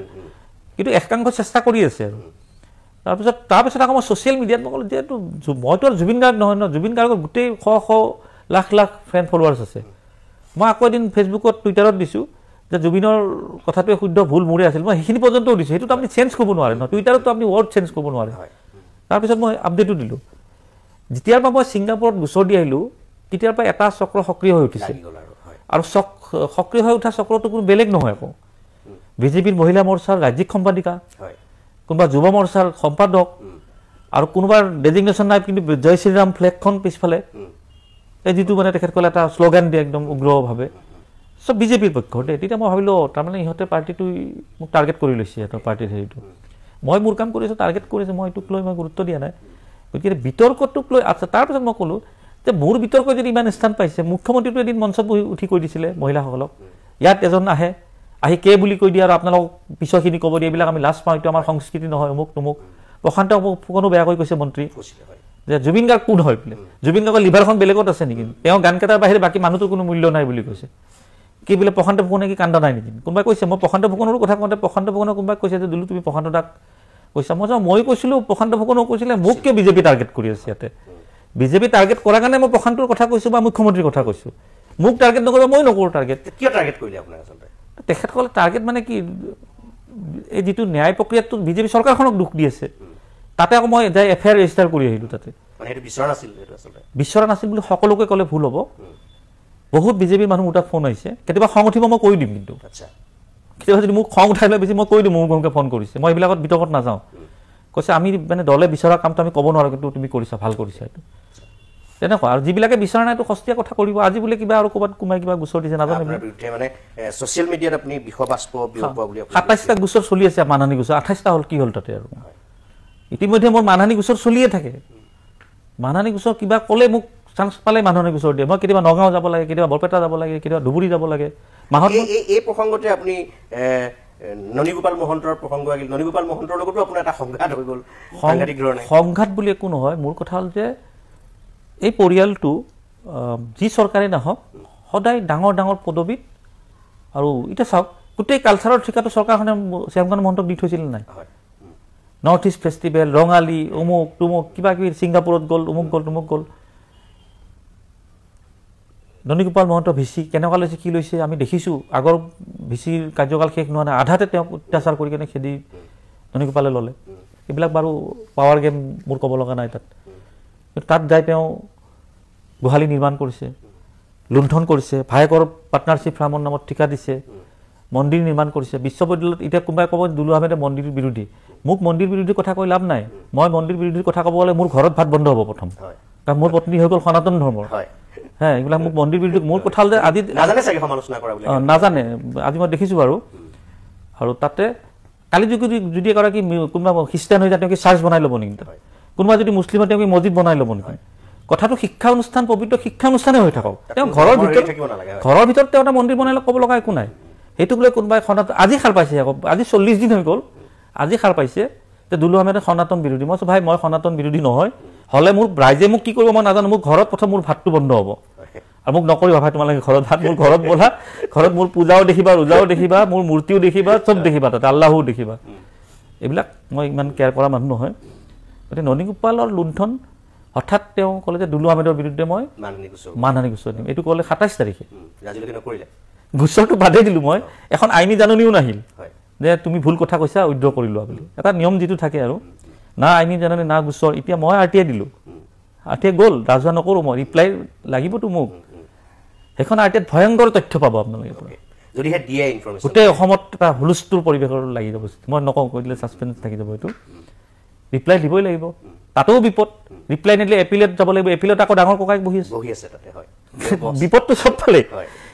[SPEAKER 1] কিন্তু একাংশ চেষ্টা কৰি আছে আৰু তাৰপিছত আকৌ মই ছ'চিয়েল মিডিয়াত মই ক'লোঁ যে এইটো মইতো আৰু জুবিন গাৰ্গ নহয় ন জুবিন গাৰ্গৰ গোটেই শ লাখ ফ্ৰেণ্ড ফলোৱাৰ্ছ আছে মই আকৌ এদিন ফেচবুকত টুইটাৰত দিছোঁ যে জুবিনৰ কথাটোৱে শুদ্ধ ভুল মোৰে আছিল মই সেইখিনি পৰ্যন্তও দিছোঁ সেইটোতো আপুনি চেঞ্জ কৰিব নোৱাৰে ন টুইটাৰতো আপুনি ৱৰ্ড চেঞ্জ কৰিব নোৱাৰে তাৰপিছত মই আপডেটো দিলোঁ যেতিয়াৰ পৰা মই ছিংগাপুৰত গোচৰ দি আহিলোঁ তেতিয়াৰ পৰা এটা চক্ৰ সক্ৰিয় হৈ উঠিছে আৰু সক্ৰিয় হৈ উঠা চক্ৰটো কোনো বেলেগ নহয় আকৌ বিজেপিৰ মহিলা মৰ্চাৰ ৰাজ্যিক সম্পাদিকা কোনোবা যুৱ মৰ্চাৰ সম্পাদক আৰু কোনোবাৰ ডেজিগনেশ্যন নাই কিন্তু জয় শ্ৰীৰাম ফ্লেগখন পিছফালে এই যিটো মানে তেখেতসকলে এটা শ্লোগান দিয়ে একদম উগ্ৰভাৱে চব বিজেপিৰ পক্ষৰ দেই তেতিয়া মই ভাবিলোঁ তাৰমানে ইহঁতে পাৰ্টিটো মোক টাৰ্গেট কৰি লৈছে সিহঁতৰ পাৰ্টিৰ হেৰিটো মই মোৰ কাম কৰিছোঁ টাৰ্গেট কৰিছোঁ মই এইটোক লৈ মই গুৰুত্ব দিয়া নাই গতিকে বিতৰ্কটোক লৈ আচ্ছা তাৰপিছত মই ক'লোঁ যে মোৰ বিতৰ্ক যদি ইমান স্থান পাইছে মুখ্যমন্ত্ৰীটো এদিন মঞ্চত বহি উঠি কৈ দিছিলে মহিলাসকলক ইয়াত এজন আহি কে বুলি কৈ দিয়ে আৰু আপোনালোকক পিছৰখিনি ক'ব দিয়ে এইবিলাক আমি লাজ পাওঁ এইটো আমাৰ সংস্কৃতি নহয় অমুক তমুক প্ৰশান্ত ফুকনো বেয়াকৈ কৈছে মন্ত্ৰী যে জুবিন গাৰ্গ কোন হয় বোলে জুবিন গাৰ্গৰ লিভাৰখন বেলেগত আছে নেকি তেওঁ গান কেইটাৰ বাহিৰে বাকী মানুহটোৰ কোনো মূল্য নাই বুলি কৈছে কি বোলে প্ৰশান্ত ফুকনে কি কান্দা নাই নেকি কোনোবাই কৈছে মই প্ৰশান্ত ফুকনৰ কথা কওঁতে প্ৰশান্ত ফুকনৰ কোনোবাই কৈছে যে দুলু তুমি প্ৰশান্ত দাক কৈছা মই কৈছিলোঁ প্ৰশান্ত ফুকনেও কৈছিলে মোক কিয় বিজেপি টাৰ্গেট কৰি আছে ইয়াতে বিজেপি টাৰ্গেট কৰাৰ কাৰণে মই প্ৰশান্তৰ কথা কৈছোঁ বা মুখ্যমন্ত্ৰীৰ কথা কৈছোঁ মোক টাৰ্গেট নকৰিব মই নকৰোঁ টাৰ্গেট
[SPEAKER 2] কিয় টাৰ্গেট কৰিলে আপোনাক আচলতে
[SPEAKER 1] তেখেতসকলে টাৰ্গেট মানে কি এই যিটো ন্যায় প্ৰক্ৰিয়াটো বিজেপি চৰকাৰখনক দুখ দি আছে তাতে আকৌ মই যাই এফআইআৰ ৰেজিষ্টাৰ কৰি আহিলোঁ তাতে বিচৰা নাছিল বুলি সকলোকে ক'লে ভুল হ'ব বহুত বিজেপিৰ মানুহ মোৰ তাত ফোন আহিছে কেতিয়াবা খং উঠিব মই কৈ দিম কিন্তু কেতিয়াবা যদি মোক খং উঠাই লৈ বেছি মই কৈ দিম মোৰ গমকে ফোন কৰিছে মই এইবিলাকত বিতৰ্কত নাযাওঁ কৈছে আমি মানে দলে বিচৰা কামটো আমি ক'ব নোৱাৰোঁ কিন্তু তুমি কৰিছা ভাল কৰিছা এইটো তেনেকুৱা আৰু যিবিলাকে বিচৰা নাই এইটো সস্তীয়া কথা কৰিব আজি বোলে কিবা আৰু ক'ৰবাত কোনোবাই কিবা গোচৰ দিছে নাজানো
[SPEAKER 2] মানে ছ'চিয়েল মিডিয়াত আপুনি বিষবাষ্প বিয়পোৱা বুলি
[SPEAKER 1] ২৭টা গোচৰ চলি আছে মানহানি গোচৰ ২৮টা হ'ল কি হ'ল তাতে আৰু ইতিমধ্যে মোৰ মানহানি গোচৰ চলিয়ে থাকে মানহানি গোচৰ কিবা ক'লে মোক চান্স পালে মানহানি গোচৰ দিয়ে মই কেতিয়াবা নগাঁও যাব লাগে কেতিয়াবা বৰপেটা যাব লাগে কেতিয়াবা ধুবুৰী যাব লাগে মাহত
[SPEAKER 2] এই প্ৰসংগতে আপুনি ননীগোপাল মহন্তৰ প্ৰসংগ আহিল ননীগোপাল মহন্তৰ লগতো আপোনাৰ এটা সংঘাত হৈ গ'ল
[SPEAKER 1] সংঘাত বুলি একো নহয় মোৰ কথা হ'ল যে এই পৰিয়ালটো যি চৰকাৰে নাহক সদায় ডাঙৰ ডাঙৰ পদবীত আৰু এতিয়া চাওক গোটেই কালচাৰৰ ঠিকাটো চৰকাৰখনে শ্যামকান্ত মহন্তক দি থৈছিল নাই নৰ্থ ইষ্ট ফেষ্টিভেল ৰঙালী অমুক তুমুক কিবা কিবি ছিংগাপুৰত গ'ল অমুক গ'ল তুমুক গ'ল ননীগোপাল মহন্ত ভিচি কেনেকুৱা লৈছে কি লৈছে আমি দেখিছোঁ আগৰ ভিচিৰ কাৰ্যকাল শেষ নোহোৱা নাই আধাতে তেওঁক অত্যাচাৰ কৰি কেনে খেদি ননীগোপালে ল'লে এইবিলাক বাৰু পাৱাৰ গেম মোৰ ক'ব লগা নাই তাত যাই তেওঁ গোহালি নিৰ্মাণ কৰিছে লুণ্ঠন কৰিছে ভায়েকৰ পাৰ্টনাৰশ্বিপ ফাৰ্মৰ নামত ঠিকা দিছে মন্দিৰ নিৰ্মাণ কৰিছে বিশ্ববিদ্যালয়ত এতিয়া কোনোবাই ক'ব দুলু আহমেদে মন্দিৰ বিৰোধী মোক মন্দিৰ বিৰোধী কথা কৈ লাভ নাই মই মন্দিৰ বিৰোধীৰ কথা ক'ব গ'লে মোৰ ঘৰত ভাত বন্ধ হ'ব প্ৰথম কাৰণ মোৰ পত্নী হৈ গ'ল সনাতন ধৰ্মৰ এইবিলাক মোক মন্দিৰ বিৰোধী মোৰ কথা হ'ল যে আজি নাজানে আজি মই দেখিছোঁ বাৰু আৰু তাতে কালি যদি এগৰাকী কোনোবা খ্ৰীষ্টান হৈ যায় তেওঁ কি চাৰ্চ বনাই ল'ব নেকি কোনোবা যদি মুছলিমে তেওঁ কি মছজিদ বনাই ল'ব নেকি কথাটো শিক্ষা অনুষ্ঠান পবিত্ৰ শিক্ষা অনুষ্ঠানে হৈ থাকক তেওঁ ঘৰৰ ভিতৰত তেওঁ এটা মন্দিৰ বনাই ল'ব ক'ব লগা একো নাই সেইটোক লৈ কোনোবাই সনাতন আজি সাৰ পাইছে আকৌ আজি 40 দিন হৈ গ'ল আজি সাৰ পাইছে যে দুলু আহমেদে সনাতন বিৰোধী মই ভাই মই সনাতন বিৰোধী নহয় হ'লে মোৰ ৰাইজে মোক কি কৰিব মই নাজানো মোৰ ঘৰত প্ৰথম মোৰ ভাতটো বন্ধ হ'ব আৰু মোক নকৰিবা ভাই তোমালোকে ঘৰত ভাত মোৰ ঘৰত বলা ঘৰত মোৰ পূজাও দেখিবা ৰোজাও দেখিবা মোৰ মূৰ্তিও দেখিবা চব দেখিবা তাতে আল্লাহো দেখিবা এইবিলাক মই ইমান কেয়াৰ কৰা মানুহ নহয় গতিকে ননীগোপালৰ লুণ্ঠন হঠাৎ তেওঁ ক'লে যে দুলু আহমেদৰ বিৰুদ্ধে মই মানহানি গোচৰ দিম এইটো ক'লে ২৭ তাৰিখে গোচৰটো বাদেই দিলোঁ মই এখন আইনী জাননীও নাহিল যে তুমি ভুল কথা কৈছা উইথড্ৰ কৰি লোৱা বুলি এটা নিয়ম যিটো থাকে আৰু না আইনী জাননী না গোচৰ এতিয়া মই RTI দিলোঁ RTI গ'ল ৰাজহুৱা নকৰোঁ মই ৰিপ্লাই লাগিবতো মোক সেইখন RTIত ভয়ংকৰ তথ্য পাব আপোনালোকে গোটেই অসমত এটা হুলস্থুল পৰিৱেশৰ লাগি যাব মই নকওঁ কৈ দিলে ছাছপেঞ্চ থাকি যাব এইটো ৰিপ্লাই দিবই লাগিব তাতেও বিপদ ৰিপ্লাই নিদিলে এপিলত যাব লাগিব এপিলত আকৌ ডাঙৰ ককাইক বহি আছে বিপদটো চব ফালে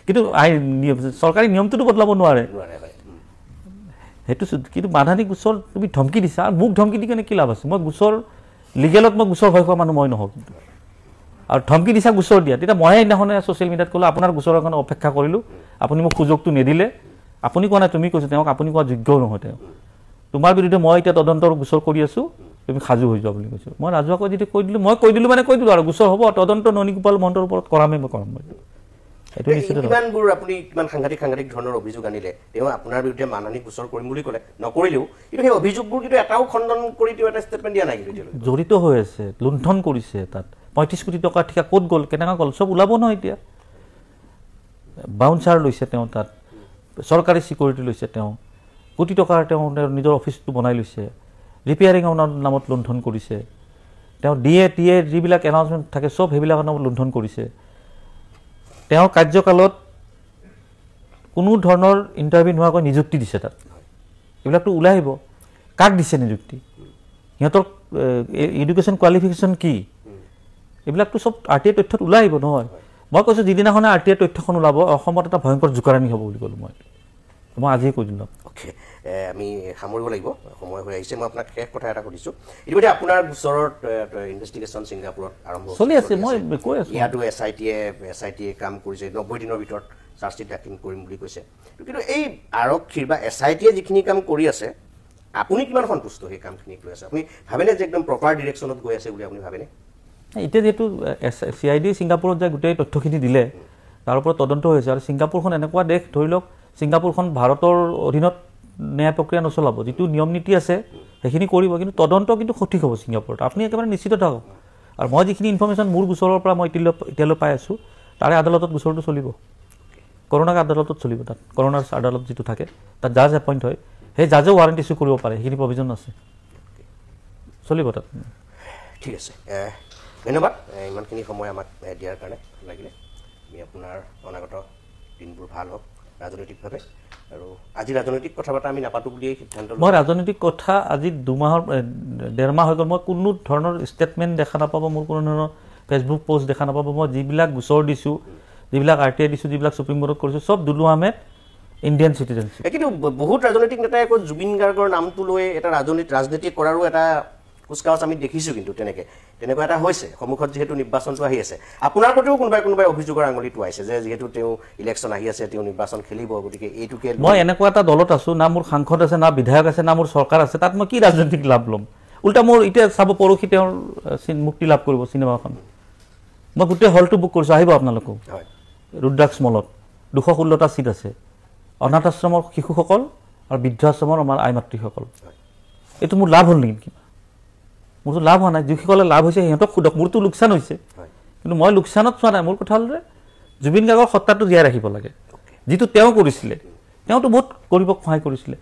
[SPEAKER 1] কিন্তু চৰকাৰী নিয়মটোতো বদলাব নোৱাৰে সেইটো কিন্তু মানহানি গোচৰ তুমি ধমকি দিছা আৰু মোক ধমকি দি কেনে কি লাভ আছে মই গোচৰ লিগেলত মই গোচৰ ভয় খোৱা মানুহ মই নহওঁ কিন্তু আৰু ধমকি দিছা গোচৰ দিয়া তেতিয়া ময়ে সেইদিনাখনে ছ'চিয়েল মিডিয়াত ক'লোঁ আপোনাৰ গোচৰৰ কাৰণে অপেক্ষা কৰিলোঁ আপুনি মোক সুযোগটো নিদিলে আপুনি কোৱা নাই তুমি কৈছে তেওঁক আপুনি কোৱা যোগ্যও নহয় তেওঁ তোমাৰ বিৰুদ্ধে মই এতিয়া তদন্তৰ গোচৰ কৰি আছোঁ তুমি সাজু হৈ যোৱা বুলি কৈছোঁ মই ৰাজহুৱাকৈ যদি কৈ দিলোঁ মই কৈ দিলোঁ আৰু গোচৰ হ'ব তদন্ত ননীগোপাল মহন্তৰ ওপৰত কৰামেই মই কৰাম
[SPEAKER 2] ইমানবোৰ আপুনি কিমান সাংঘাতিক ধৰণৰ অভিযোগ আনিলে তেওঁ আপোনাৰ বিৰুদ্ধে মানহানি গোচৰ কৰিম বুলি ক'লে নকৰিলেও কিন্তু সেই অভিযোগবোৰ কিন্তু এটাও খণ্ডন কৰি তেওঁ এটা ষ্টেটমেণ্ট দিয়া নাই
[SPEAKER 1] জড়িত হৈ আছে লুণ্ঠন কৰিছে তাত ৩৫ কোটি টকাৰ ঠিকা ক'ত গ'ল কেনেকুৱা গ'ল চব ওলাব নহয় এতিয়া বাউন্সাৰ লৈছে তেওঁ তাত চৰকাৰী চিকিউৰিটি লৈছে তেওঁ কোটি টকাৰ তেওঁ নিজৰ অফিচটো বনাই লৈছে ৰিপেয়াৰিঙৰ নামত লুণ্ঠন কৰিছে তেওঁ DA TA যিবিলাক এনাউন্সমেণ্ট থাকে চব সেইবিলাকৰ নামত লুণ্ঠন কৰিছে তেওঁৰ কাৰ্যকালত কোনো ধৰণৰ ইণ্টাৰভিউ নোহোৱাকৈ নিযুক্তি দিছে তাত এইবিলাকতো ওলাই আহিব কাক দিছে নিযুক্তি সিহঁতৰ এডুকেশ্যন কোৱালিফিকেশ্যন কি এইবিলাকতো চব RTI তথ্যত ওলাই আহিব নহয় মই কৈছোঁ যিদিনাখনে RTI তথ্যখন ওলাব অসমত এটা ভয়ংকৰ জোকাৰণি হ'ব বুলি ক'লোঁ মই মই আজিয়ে কৈ দিলোঁ।
[SPEAKER 2] অ'কে, আমি সামৰিব লাগিব, সময় হৈ আহিছে। মই আপোনাক শেষ কথা এটা সুধিছোঁ, ইতিমধ্যে আপোনাৰ গোচৰত ইনভেষ্টিগেশ্যন ছিংগাপুৰত আৰম্ভ
[SPEAKER 1] চলি আছে, মই কৈ আছোঁ।
[SPEAKER 2] ইয়াতো এছ আই টিয়ে কাম কৰিছে, 90 দিনৰ ভিতৰত চাৰ্জশ্বিট দাখিল কৰিম বুলি কৈছে। কিন্তু এই আৰক্ষীৰ বা এছ আই টিয়ে যিখিনি কাম কৰি আছে, আপুনি কিমান সন্তুষ্ট সেই কামখিনিক লৈ আছে? আপুনি ভাবেনে যে একদম প্ৰপাৰ ডিৰেকশ্যনত গৈ আছে বুলি আপুনি ভাবেনে?
[SPEAKER 1] এতিয়া যিহেতু CID ছিংগাপুৰত যে গোটেই তথ্যখিনি দিলে, তাৰ ওপৰত তদন্ত হৈছে। আৰু ছিংগাপুৰখন এনেকুৱা দেশ, ধৰি লওক ছিংগাপুৰখন ভাৰতৰ অধীনত ন্যায় প্ৰক্ৰিয়া নচলাব, যিটো নিয়ম নীতি আছে সেইখিনি কৰিব, কিন্তু তদন্ত কিন্তু সঠিক হ'ব ছিংগাপুৰত। আপুনি একেবাৰে নিশ্চিত থাকক। আৰু মই যিখিনি ইনফৰ্মেশ্যন মোৰ গোচৰৰ পৰা মই এতিয়ালৈ পাই আছোঁ, তাৰে আদালতত গোচৰটো চলিব, কৰোণাক আদালতত চলিব। তাত কৰোণাৰ আদালত যিটো থাকে, তাত জাজ এপইণ্ট হয়, সেই জাজে ৱাৰেণ্ট ইছ্যু কৰিব পাৰে, সেইখিনি প্ৰভিজন আছে, চলিব তাত।
[SPEAKER 2] ঠিক আছে, ধন্যবাদ ইমানখিনি সময় আমাক দিয়াৰ কাৰণে। লাগিলে আমি আপোনাৰ অনাগত দিনবোৰ ভাল হওক ৰাজনৈতিকভাৱে। আৰু আজি ৰাজনৈতিক কথা বতৰা আমি নাপাতো বুলিয়েই সিদ্ধান্ত
[SPEAKER 1] মই ৰাজনৈতিক কথা আজি 2 মাহৰ 1.5 মাহ হৈ গ'ল, মই কোনো ধৰণৰ ষ্টেটমেণ্ট দেখা নাপাব, মোৰ কোনো ধৰণৰ ফেচবুক পোষ্ট দেখা নাপাব। মই যিবিলাক গোচৰ দিছোঁ, যিবিলাক RTI দিছোঁ, যিবিলাক সুপ্ৰিম কোৰ্টত কৰিছোঁ, চব দুলু আহমেদ ইণ্ডিয়ান চিটিজেনশ্বিপ।
[SPEAKER 2] কিন্তু বহুত ৰাজনৈতিক নেতাই আকৌ জুবিন গাৰ্গৰ নামটো লৈ এটা ৰাজনীতি কৰাৰো এটা কুচকাৱাজ আমি দেখিছোঁ। কিন্তু তেনেকুৱা এটা হৈছে, সন্মুখত যিহেতু নিৰ্বাচনটো আহি আছে। আপোনাৰ প্ৰতিও কোনোবাই অভিযোগৰ আঙুলি টোৱাইছে যে যিহেতু তেওঁ ইলেকশ্যন আহি আছে, তেওঁ নিৰ্বাচন খেলিব, গতিকে এইটোকে
[SPEAKER 1] মই এনেকুৱা এটা দলত আছোঁ, না মোৰ সাংসদ আছে, না বিধায়ক আছে, না মোৰ চৰকাৰ আছে, তাত মই কি ৰাজনৈতিক লাভ ল'ম? উল্টা মোৰ এতিয়া চাব, পৰহি তেওঁৰ মুক্তি লাভ কৰিব চিনেমাখন, মই গোটেই হলটো বুক কৰিছোঁ, আহিব আপোনালোকেও। ৰুদ্ৰাক্ষ মলত 216টা ছিট আছে, অনাথ আশ্ৰমৰ শিশুসকল আৰু বৃদ্ধাশ্ৰমৰ আমাৰ আই মাতৃসকল। এইটো মোৰ লাভ হ'ল নেকি? কিবা মোৰতো লাভ হোৱা নাই। যিসকলে লাভ হৈছে সিহঁতক সোধক, মোৰতো লোকচান হৈছে। কিন্তু মই লোকচানত চোৱা নাই। মোৰ কথা হ'ল যে জুবিন গাৰ্গৰ সত্তাটো জীয়াই ৰাখিব লাগে, যিটো তেওঁ কৰিছিলে। তেওঁতো বহুত গৰীবক সহায় কৰিছিলে।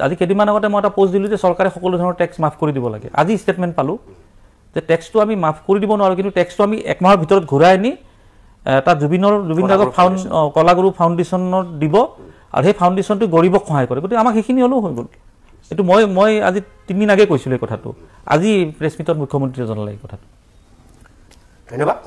[SPEAKER 1] আজি কেইদিনমান আগতে মই এটা পোষ্ট দিলোঁ যে চৰকাৰে সকলো ধৰণৰ টেক্স মাফ কৰি দিব লাগে। আজি ষ্টেটমেণ্ট পালোঁ যে টেক্সটো আমি মাফ কৰি দিব নোৱাৰোঁ, কিন্তু টেক্সটো আমি 1 মাহৰ ভিতৰত ঘূৰাই আনি তাত জুবিন গাৰ্গৰ কলাগুৰু ফাউণ্ডেশ্যনত দিব, আৰু সেই ফাউণ্ডেশ্যনটো গৰীবক সহায় কৰে। গতিকে আমাক সেইখিনি হ'লেও হৈ গ'ল। এইটো মই আজি 3 দিন আগে কৈছিলোঁ এই কথাটো, আজি প্ৰেছ মিটত মুখ্যমন্ত্ৰীয়ে জনালে এই কথাটো।
[SPEAKER 2] ধন্যবাদ।